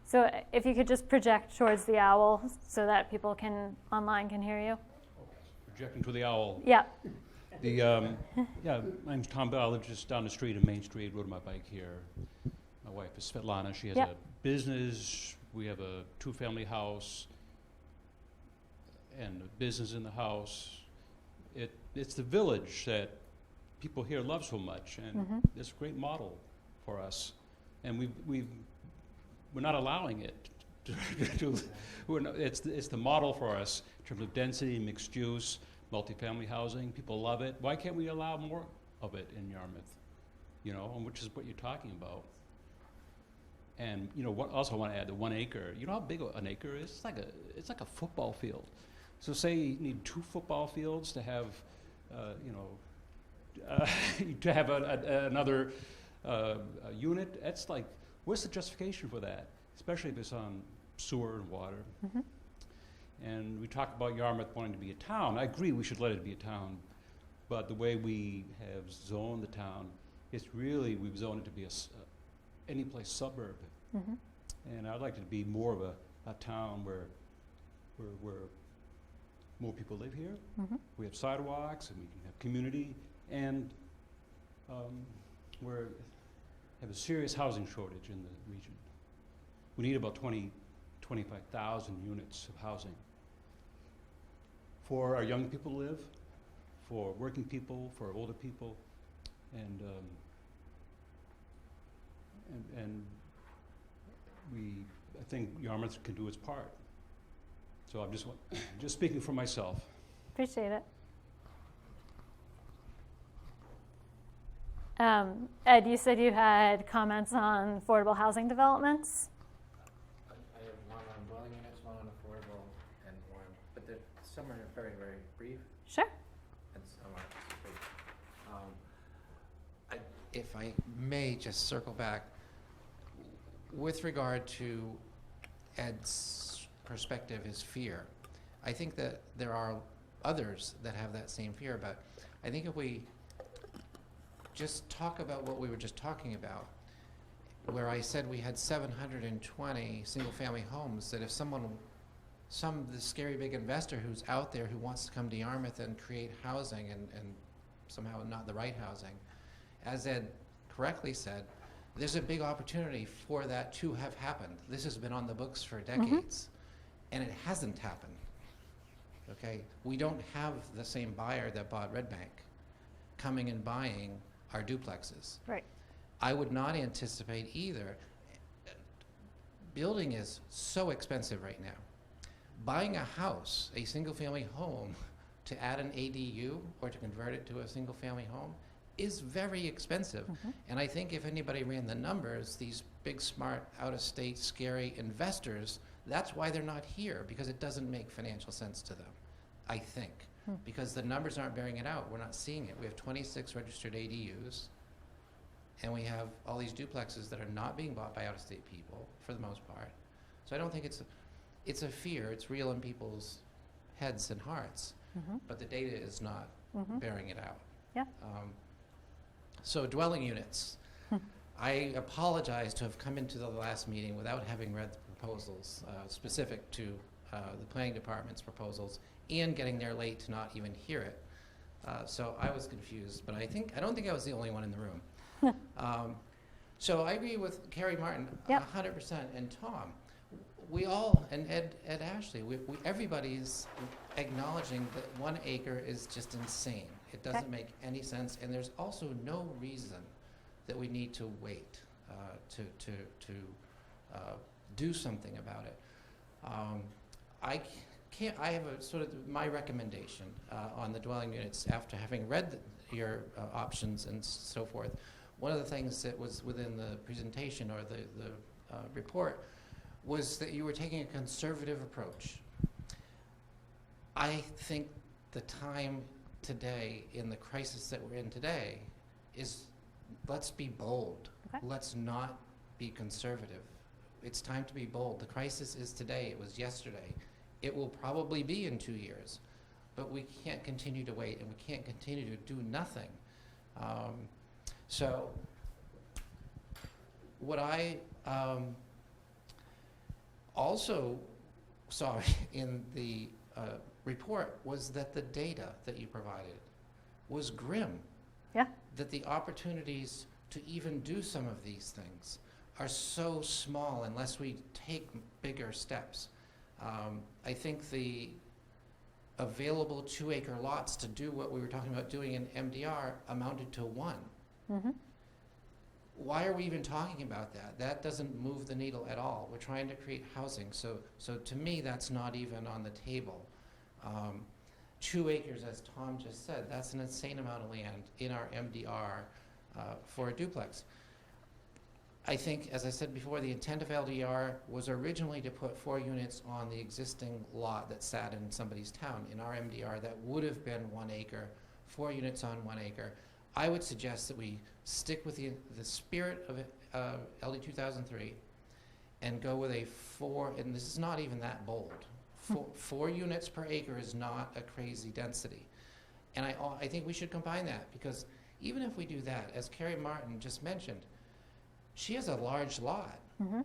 So if you could just project towards the owl so that people online can hear you. Projecting to the owl. Yeah. My name's Tom Bell. I live just down the street on Main Street, rode my bike here. My wife is Svetlana. She has a business. We have a 2-family house and a business in the house. It's the village that people here love so much, and it's a great model for us. And we're not allowing it. It's the model for us in terms of density, mixed use, multifamily housing. People love it. Why can't we allow more of it in Yarmouth, you know, and which is what you're talking about. And you know what? Also, I want to add the 1 acre. You know how big an acre is? It's like a football field. So say you need 2 football fields to have, to have another unit. That's like, what's the justification for that? Especially if it's on sewer and water. Mm-hmm. And we talk about Yarmouth wanting to be a town. I agree we should let it be a town, but the way we have zoned the town, it's really, we've zoned it to be any place suburb. Mm-hmm. And I'd like it to be more of a town where more people live here. Mm-hmm. We have sidewalks and we can have community, and we have a serious housing shortage in the region. We need about 25,000 units of housing for our young people to live, for working people, for older people, and I think Yarmouth can do its part. So I'm just speaking for myself. Appreciate it. Ed, you said you had comments on affordable housing developments. I have one on dwelling units, one on affordable, and one, but some are very, very brief, Sure. and some are brief. If I may just circle back, with regard to Ed's perspective, his fear, I think that there are others that have that same fear, but I think if we just talk about what we were just talking about, where I said we had 720 single-family homes, that if the scary big investor who's out there who wants to come to Yarmouth and create housing and somehow not the right housing, as Ed correctly said, there's a big opportunity for that to have happened. This has been on the books for decades, and it hasn't happened. Okay, we don't have the same buyer that bought Red Bank coming and buying our duplexes. Right. I would not anticipate either. Building is so expensive right now. Buying a house, a single-family home, to add an ADU or to convert it to a single-family home is very expensive. Mm-hmm. And I think if anybody ran the numbers, these big, smart, out-of-state, scary investors, that's why they're not here, because it doesn't make financial sense to them, I think. Because the numbers aren't bearing it out. We're not seeing it. We have 26 registered ADUs, and we have all these duplexes that are not being bought by out-of-state people, for the most part. So I don't think it's a fear. It's real in people's heads and hearts, but the data is not bearing it out. Yeah. So dwelling units. I apologize to have come into the last meeting without having read the proposals specific to the planning department's proposals, and getting there late to not even hear it. So I was confused, but I don't think I was the only one in the room. So I agree with Carrie Martin 100%, and Tom. We all, and Ed Ashley, everybody's acknowledging that 1 acre is just insane. It doesn't make any sense, and there's also no reason that we need to wait to do something about it. I have a sort of my recommendation on the dwelling units after having read your options and so forth. One of the things that was within the presentation or the report was that you were taking a conservative approach. I think the time today, in the crisis that we're in today, is let's be bold. Okay. Let's not be conservative. It's time to be bold. The crisis is today. It was yesterday. It will probably be in 2 years. But we can't continue to wait, and we can't continue to do nothing. So what I also saw in the report was that the data that you provided was grim. Yeah. That the opportunities to even do some of these things are so small unless we take bigger steps. I think the available 2-acre lots to do what we were talking about doing in MDR amounted to 1. Why are we even talking about that? That doesn't move the needle at all. We're trying to create housing. So to me, that's not even on the table. 2 acres, as Tom just said, that's an insane amount of land in our MDR for a duplex. I think, as I said before, the intent of LDR was originally to put 4 units on the existing lot that sat in somebody's town. In our MDR, that would have been 1 acre, 4 units on 1 acre. I would suggest that we stick with the spirit of LD 2003 and go with a 4, and this is not even that bold. 4 units per acre is not a crazy density. And I think we should combine that, because even if we do that, as Carrie Martin just mentioned, she has a large lot,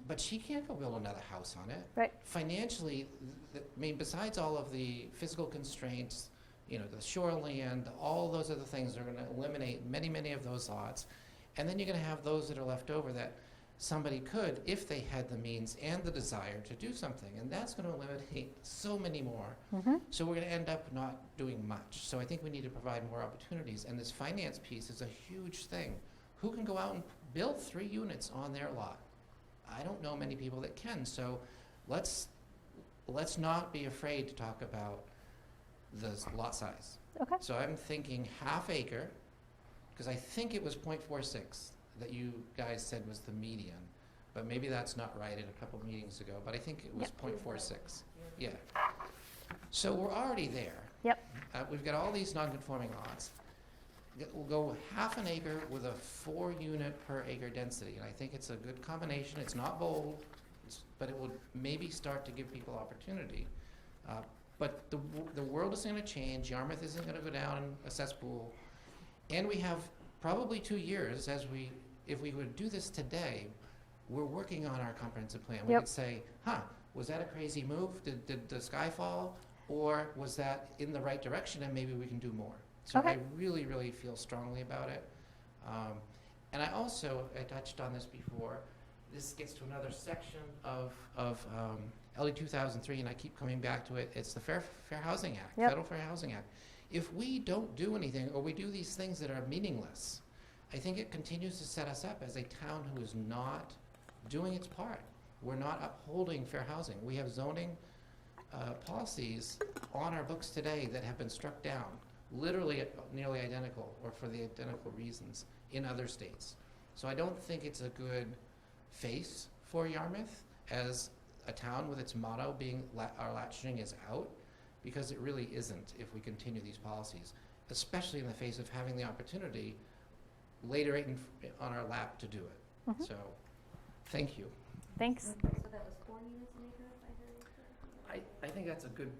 but she can't go build another house on it. Right. Financially, I mean, besides all of the physical constraints, you know, the shoreland, all those other things are going to eliminate many, many of those lots. And then you're going to have those that are left over that somebody could, if they had the means and the desire to do something. And that's going to eliminate so many more. So we're going to end up not doing much. So I think we need to provide more opportunities. And this finance piece is a huge thing. Who can go out and build 3 units on their lot? I don't know many people that can. So let's not be afraid to talk about the lot size. Okay. So I'm thinking half acre, because I think it was 0.46 that you guys said was the median, but maybe that's not right in a couple meetings ago, but I think it was 0.46. Yeah. So we're already there. Yep. We've got all these non-conforming lots. We'll go half an acre with a 4 unit per acre density, and I think it's a good combination. It's not bold, but it will maybe start to give people opportunity. But the world is going to change. Yarmouth isn't going to go down a cesspool, and we have probably 2 years if we would do this today. We're working on our comprehensive plan. We could say, was that a crazy move? Did the sky fall? Or was that in the right direction, and maybe we can do more? So I really, really feel strongly about it. And I touched on this before, this gets to another section of LD 2003, and I keep coming back to it. It's the Fair Housing Act, Federal Fair Housing Act. If we don't do anything, or we do these things that are meaningless, I think it continues to set us up as a town who is not doing its part. We're not upholding fair housing. We have zoning policies on our books today that have been struck down, literally nearly identical, or for the identical reasons, in other states. So I don't think it's a good face for Yarmouth as a town with its motto being our latching is out, because it really isn't if we continue these policies, especially in the face of having the opportunity later on our lap to do it. So, thank you. Thanks. So that was 4 units an acre, if I heard correctly? I think it's a good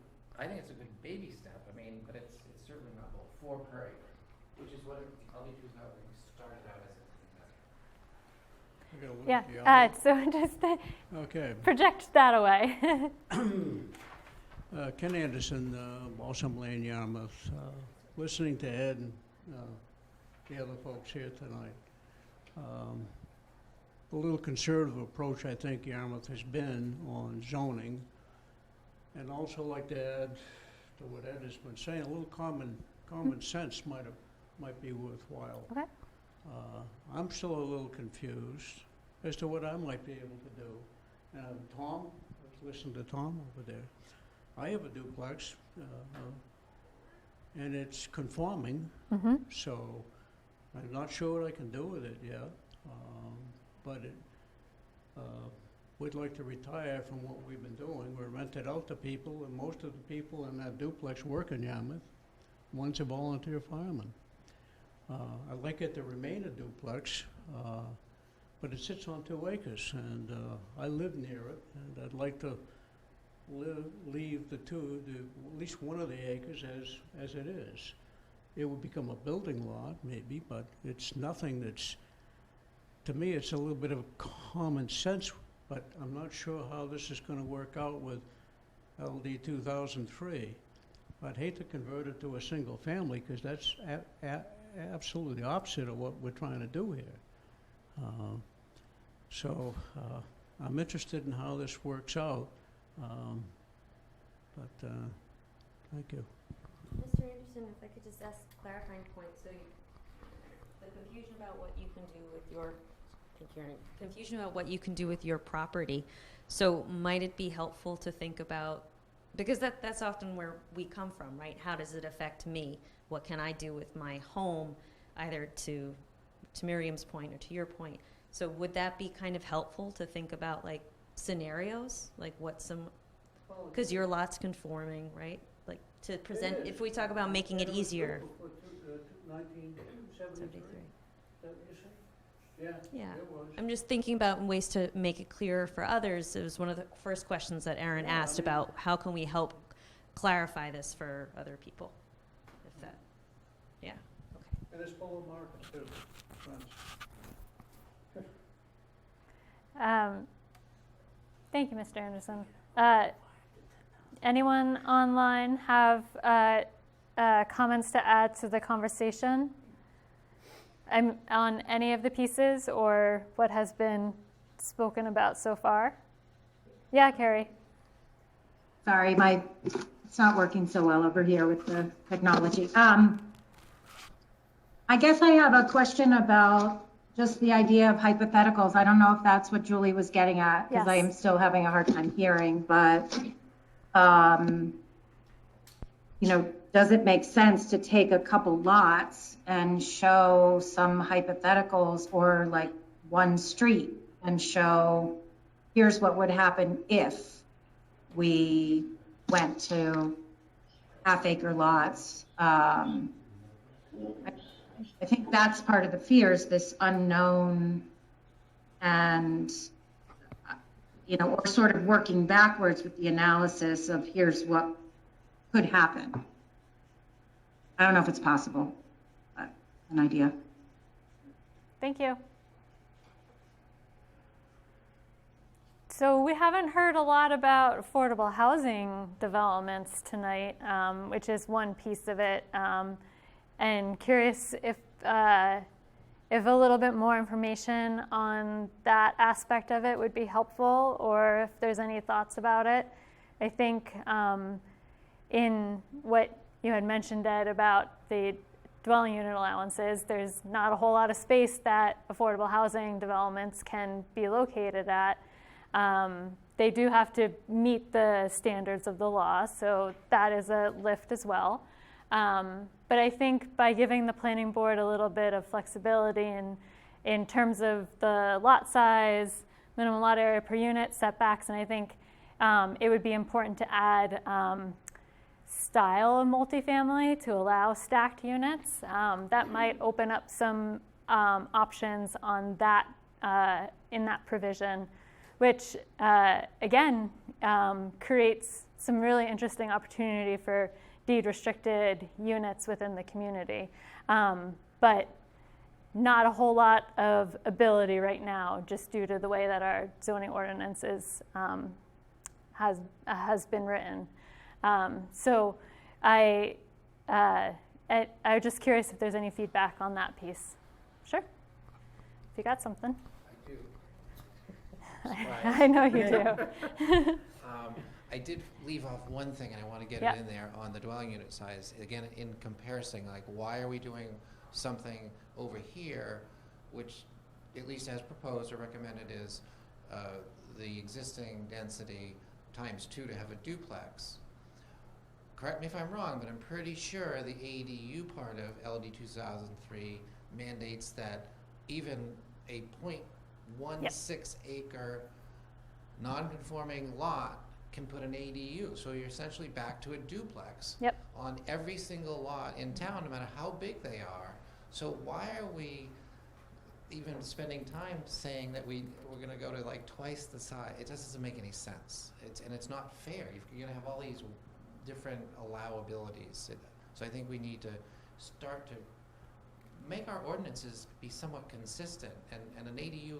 baby step. I mean, but it's certainly not bold. 4 per acre, which is what LD 2000 started out as. So just Okay. project that away. Ken Anderson, Balsam Lane, Yarmouth. Listening to Ed and the other folks here tonight. The little conservative approach I think Yarmouth has been on zoning, and also like to add to what Ed has been saying, a little common sense might be worthwhile. Okay. I'm still a little confused as to what I might be able to do. Tom, let's listen to Tom over there. I have a duplex, and it's conforming, so I'm not sure what I can do with it yet. But we'd like to retire from what we've been doing. We're rented out to people, and most of the people in that duplex work in Yarmouth. One's a volunteer fireman. I'd like it to remain a duplex, but it sits on 2 acres, and I live near it, and I'd like to leave at least one of the acres as it is. It would become a building lot, maybe, but it's nothing that's, to me, it's a little bit of common sense, but I'm not sure how this is going to work out with LD 2003. I'd hate to convert it to a single family, because that's absolutely the opposite of what we're trying to do here. So I'm interested in how this works out, but thank you. Mr. Anderson, if I could just ask a clarifying point. So the confusion about what you can do with your, confusion about what you can do with your property. So might it be helpful to think about because that's often where we come from, right? How does it affect me? What can I do with my home, either to Miriam's point or to your point? So would that be kind of helpful to think about, like, scenarios, like what some, because your lot's conforming, right? Like, to present, if we talk about making it easier. 1973. Yeah. Yeah. It was. I'm just thinking about ways to make it clearer for others. It was one of the first questions that Aaron asked about how can we help clarify this for other people. If that, yeah. Okay. And it's full of markets too. Thank you, Mr. Anderson. Anyone online have comments to add to the conversation on any of the pieces or what has been spoken about so far? Yeah, Carrie. Sorry, it's not working so well over here with the technology. I guess I have a question about just the idea of hypotheticals. I don't know if that's what Julie was getting at, because I am still having a hard time hearing, but, does it make sense to take a couple lots and show some hypotheticals, or like one street, and show, here's what would happen if we went to half-acre lots? I think that's part of the fear, is this unknown, and, or sort of working backwards with the analysis of here's what could happen. I don't know if it's possible, but an idea. Thank you. So we haven't heard a lot about affordable housing developments tonight, which is one piece of it. And curious if a little bit more information on that aspect of it would be helpful, or if there's any thoughts about it. I think in what you had mentioned, Ed, about the dwelling unit allowances, there's not a whole lot of space that affordable housing developments can be located at. They do have to meet the standards of the law, so that is a lift as well. But I think by giving the planning board a little bit of flexibility in terms of the lot size, minimum lot area per unit, setbacks, and I think it would be important to add style of multifamily to allow stacked units. That might open up some options on that in that provision, which again creates some really interesting opportunity for deed-restricted units within the community, but not a whole lot of ability right now, just due to the way that our zoning ordinance has been written. So I'm just curious if there's any feedback on that piece. Sure, if you got something. I do. I know you do. I did leave off one thing, and I want to get it in there on the dwelling unit size. Again, in comparison, like, why are we doing something over here, which, at least as proposed or recommended, is the existing density times 2 to have a duplex? Correct me if I'm wrong, but I'm pretty sure the ADU part of LD 2003 mandates that even a 0.16 acre non-conforming lot can put an ADU. So you're essentially back to a duplex on every single lot in town, no matter how big they are. So why are we even spending time saying that we're going to go to like twice the size? It just doesn't make any sense. It's not fair. You're going to have all these different allowabilities. So I think we need to start to make our ordinances be somewhat consistent, and an ADU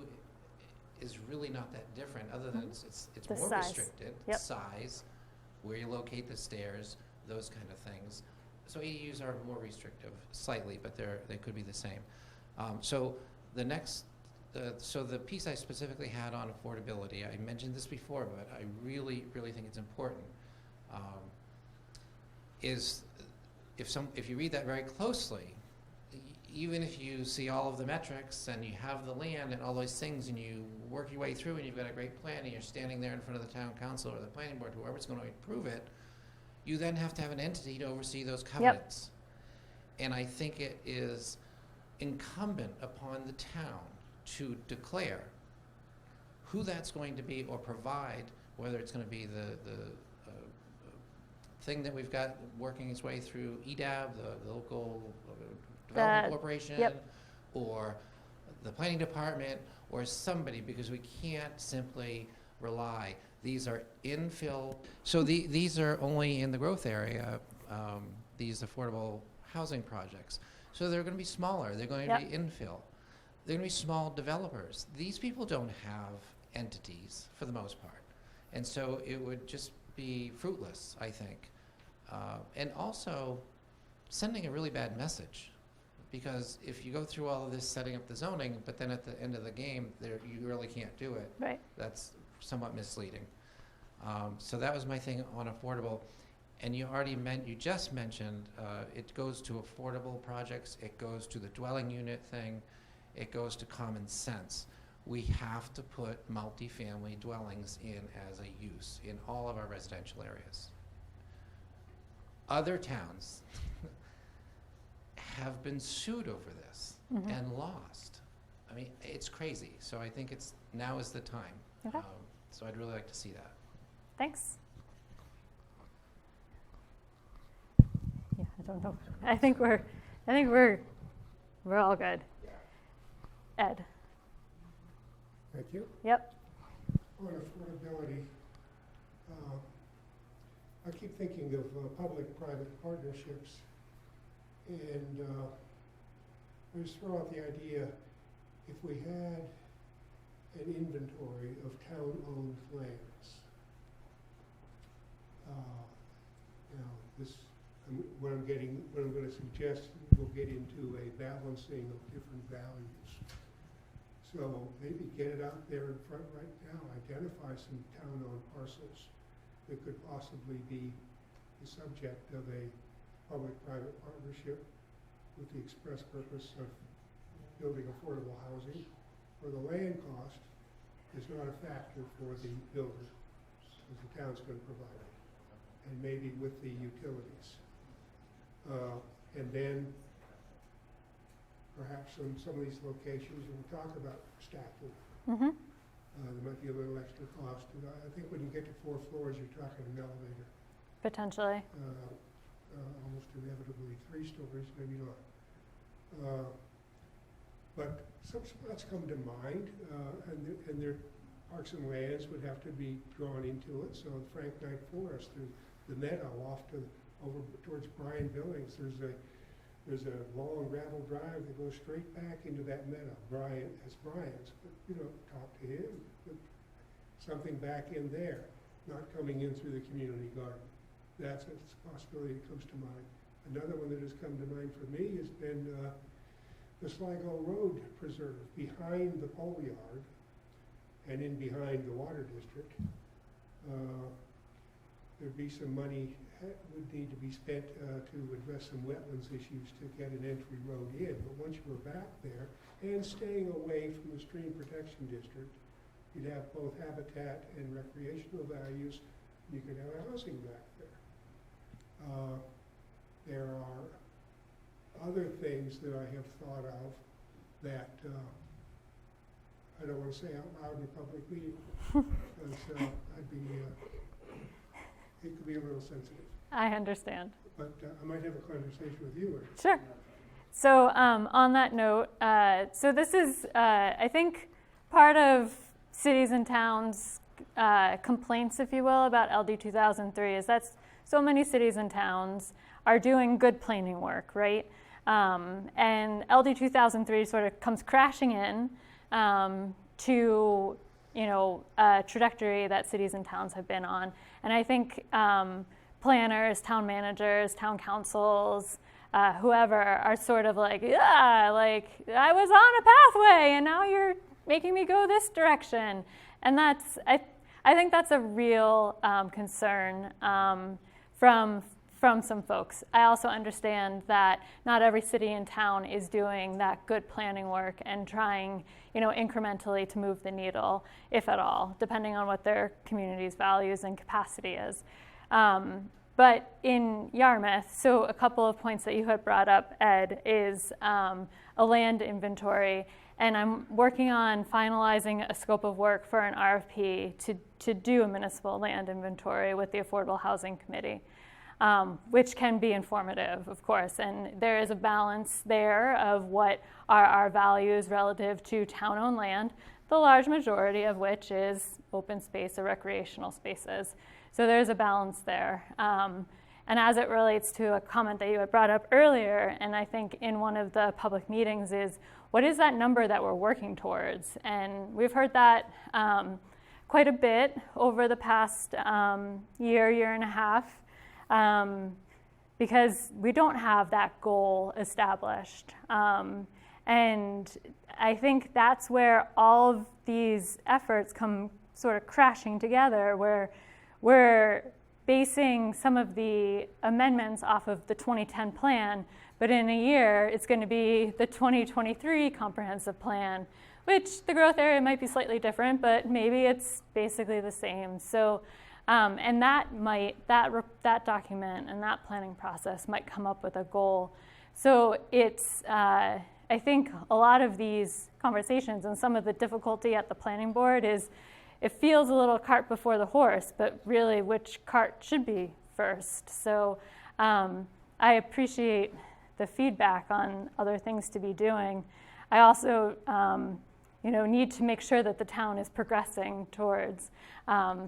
is really not that different, other than it's more size. restricted, size, where you locate the stairs, those kind of things. So ADUs are more restrictive, slightly, but they could be the same. So the next, so the piece I specifically had on affordability, I mentioned this before, but I really, really think it's important, is if you read that very closely, even if you see all of the metrics and you have the land and all those things and you work your way through and you've got a great plan and you're standing there in front of the town council or the planning board, whoever's going to approve it, you then have to have an entity to oversee those covenants. And I think it is incumbent upon the town to declare who that's going to be or provide, whether it's going to be the thing that we've got working its way through EDAB, the local development corporation, or the planning department, or somebody, because we can't simply rely. These are infill, so these are only in the growth area, these affordable housing projects. So they're going to be smaller, they're going to be infill. They're going to be small developers. These people don't have entities for the most part. And so it would just be fruitless, I think. And also sending a really bad message. Because if you go through all of this setting up the zoning, but then at the end of the game, you really can't do it. Right. That's somewhat misleading. So that was my thing on affordable. And you just mentioned, it goes to affordable projects, it goes to the dwelling unit thing, it goes to common sense. We have to put multifamily dwellings in as a use in all of our residential areas. Other towns have been sued over this and lost. I mean, it's crazy. So I think now is the time. Okay. So I'd really like to see that. Thanks. Yeah, I don't know. I think we're all good. Ed. Thank you. Yep. On affordability, I keep thinking of public-private partnerships, and I just throw out the idea, if we had an inventory of town-owned lands, what I'm going to suggest will get into a balancing of different values. So maybe get it out there in front right now, identify some town-owned parcels that could possibly be the subject of a public-private partnership with the express purpose of building affordable housing, where the land cost is not a factor for the builder, because the town's going to provide it, and maybe with the utilities. And then perhaps on some of these locations, we'll talk about stacking. There might be a little extra cost. And I think when you get to 4 floors, you're talking an elevator. Potentially. Almost inevitably 3 stories, maybe not. But some spots come to mind, and their parks and lands would have to be drawn into it. So Frank Knight Forest, the meadow off over towards Bryan Billings, there's a long gravel drive that goes straight back into that meadow. It's Brian's, but talk to him. Put something back in there, not coming in through the community garden. That's a possibility that comes to mind. Another one that has come to mind for me has been the Sligo Road Preserve behind the pole yard and in behind the water district. There'd be some money would need to be spent to address some wetlands issues to get an entry road in. But once you were back there and staying away from the stream protection district, you'd have both habitat and recreational values. You could have a housing back there. There are other things that I have thought of that I don't want to say out loud in a public meeting, because it could be a little sensitive. I understand. But I might have a conversation with you. Sure. So on that note, so this is, I think, part of cities and towns' complaints, if you will, about LD 2003 is that so many cities and towns are doing good planning work, right? And LD 2003 sort of comes crashing in to a trajectory that cities and towns have been on. And I think planners, town managers, town councils, whoever are sort of like, yeah, like I was on a pathway and now you're making me go this direction. And that's, I think that's a real concern from some folks. I also understand that not every city and town is doing that good planning work and trying, incrementally to move the needle, if at all, depending on what their community's values and capacity is. But in Yarmouth, so a couple of points that you had brought up, Ed, is a land inventory. And I'm working on finalizing a scope of work for an RFP to do a municipal land inventory with the Affordable Housing Committee, which can be informative, of course. And there is a balance there of what are our values relative to town-owned land, the large majority of which is open space or recreational spaces. So there's a balance there. And as it relates to a comment that you had brought up earlier, and I think in one of the public meetings, is what is that number that we're working towards? And we've heard that quite a bit over the past year and a half, because we don't have that goal established. And I think that's where all of these efforts come sort of crashing together, where we're basing some of the amendments off of the 2010 plan, but in a year it's going to be the 2023 comprehensive plan, which the growth area might be slightly different, but maybe it's basically the same. So, and that document and that planning process might come up with a goal. So it's, I think a lot of these conversations and some of the difficulty at the planning board is it feels a little cart before the horse, but really which cart should be first. So I appreciate the feedback on other things to be doing. I also need to make sure that the town is progressing towards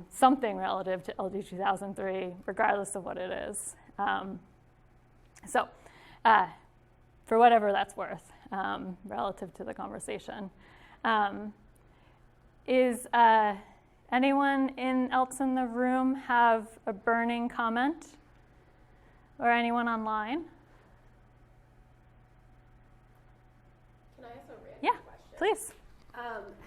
something relative to LD 2003, regardless of what it is. For whatever that's worth, relative to the conversation. Is anyone else in the room have a burning comment? Or anyone online? Can I ask a random Yeah, question? please.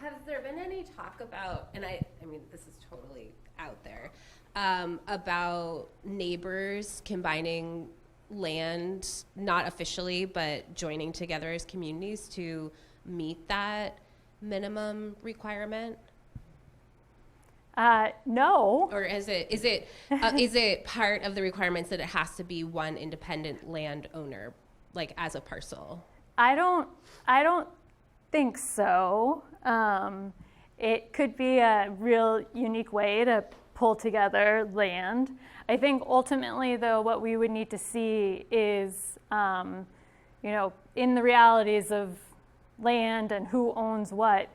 Has there been any talk about, and I mean, this is totally out there, about neighbors combining land, not officially, but joining together as communities to meet that minimum requirement? No. Or is it part of the requirements that it has to be one independent landowner, like as a parcel? I don't think so. It could be a real unique way to pull together land. I think ultimately, though, what we would need to see is, in the realities of land and who owns what,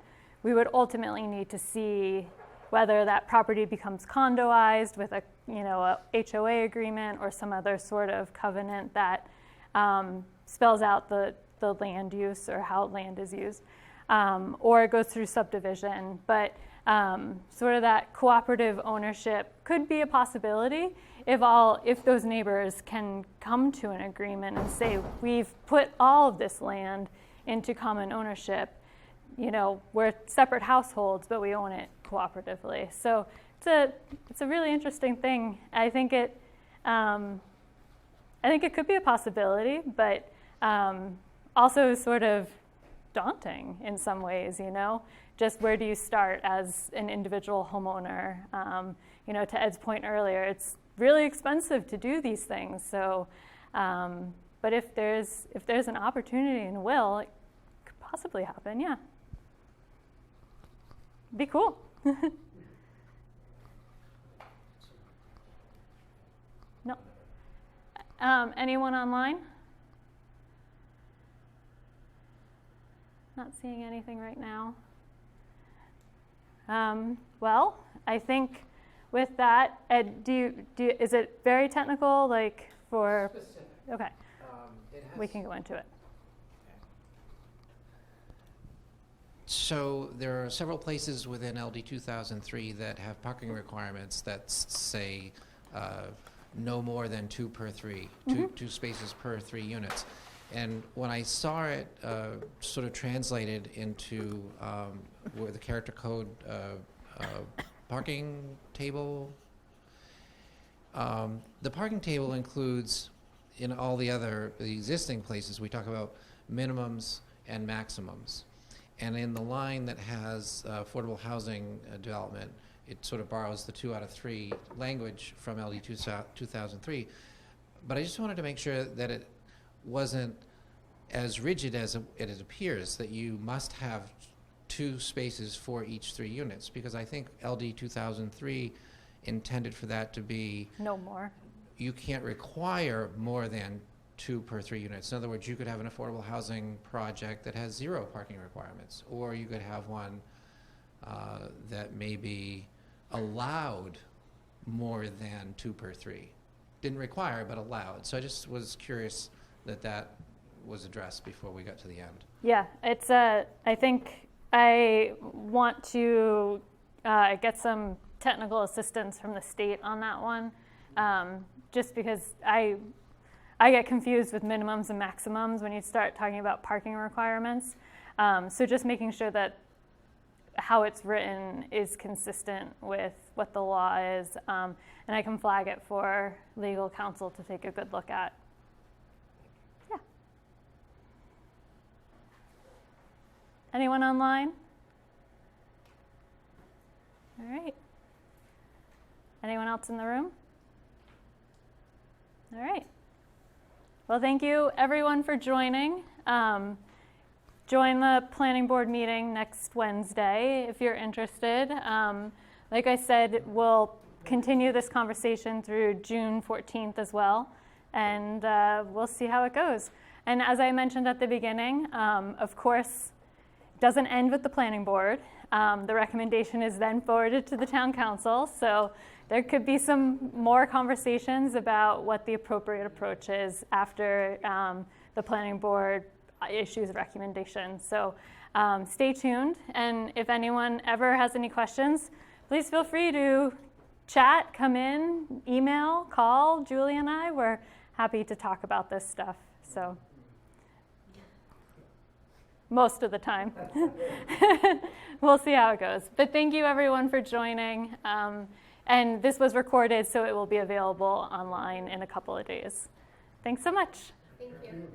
we would ultimately need to see whether that property becomes condoized with a HOA agreement or some other sort of covenant that spells out the land use or how land is used, or it goes through subdivision. But sort of that cooperative ownership could be a possibility if those neighbors can come to an agreement and say, we've put all of this land into common ownership. We're separate households, but we own it cooperatively. So it's a really interesting thing. I think it could be a possibility, but also sort of daunting in some ways. Just where do you start as an individual homeowner? To Ed's point earlier, it's really expensive to do these things. So, but if there's an opportunity and will, it could possibly happen. Yeah. Be cool. No. Anyone online? Not seeing anything right now. Well, I think with that, Ed, is it very technical, like for? Specific. Okay. We can go into it. So there are several places within LD 2003 that have parking requirements that say no more than 2 per 3, two spaces per 3 units. And when I saw it sort of translated into where the character code parking table, the parking table includes, in all the existing places, we talk about minimums and maximums. And in the line that has affordable housing development, it sort of borrows the 2 out of 3 language from LD 2003. But I just wanted to make sure that it wasn't as rigid as it appears, that you must have 2 spaces for each 3 units, because I think LD 2003 intended for that to be, No more. you can't require more than 2 per 3 units. In other words, you could have an affordable housing project that has 0 parking requirements, or you could have one that may be allowed more than 2 per 3. Didn't require, but allowed. So I just was curious that that was addressed before we got to the end. Yeah, it's I think I want to get some technical assistance from the state on that one, just because I get confused with minimums and maximums when you start talking about parking requirements. So just making sure that how it's written is consistent with what the law is, and I can flag it for legal counsel to take a good look at. Yeah. Anyone online? All right. Anyone else in the room? All right. Well, thank you everyone for joining. Join the planning board meeting next Wednesday if you're interested. Like I said, we'll continue this conversation through June 14th as well, and we'll see how it goes. And as I mentioned at the beginning, of course, it doesn't end with the planning board. The recommendation is then forwarded to the town council, so there could be some more conversations about what the appropriate approach is after the planning board issues a recommendation. So stay tuned, and if anyone ever has any questions, please feel free to chat, come in, email, call Julie and I. We're happy to talk about this stuff. So most of the time. We'll see how it goes. But thank you everyone for joining. And this was recorded, so it will be available online in a couple of days. Thanks so much. Thank you.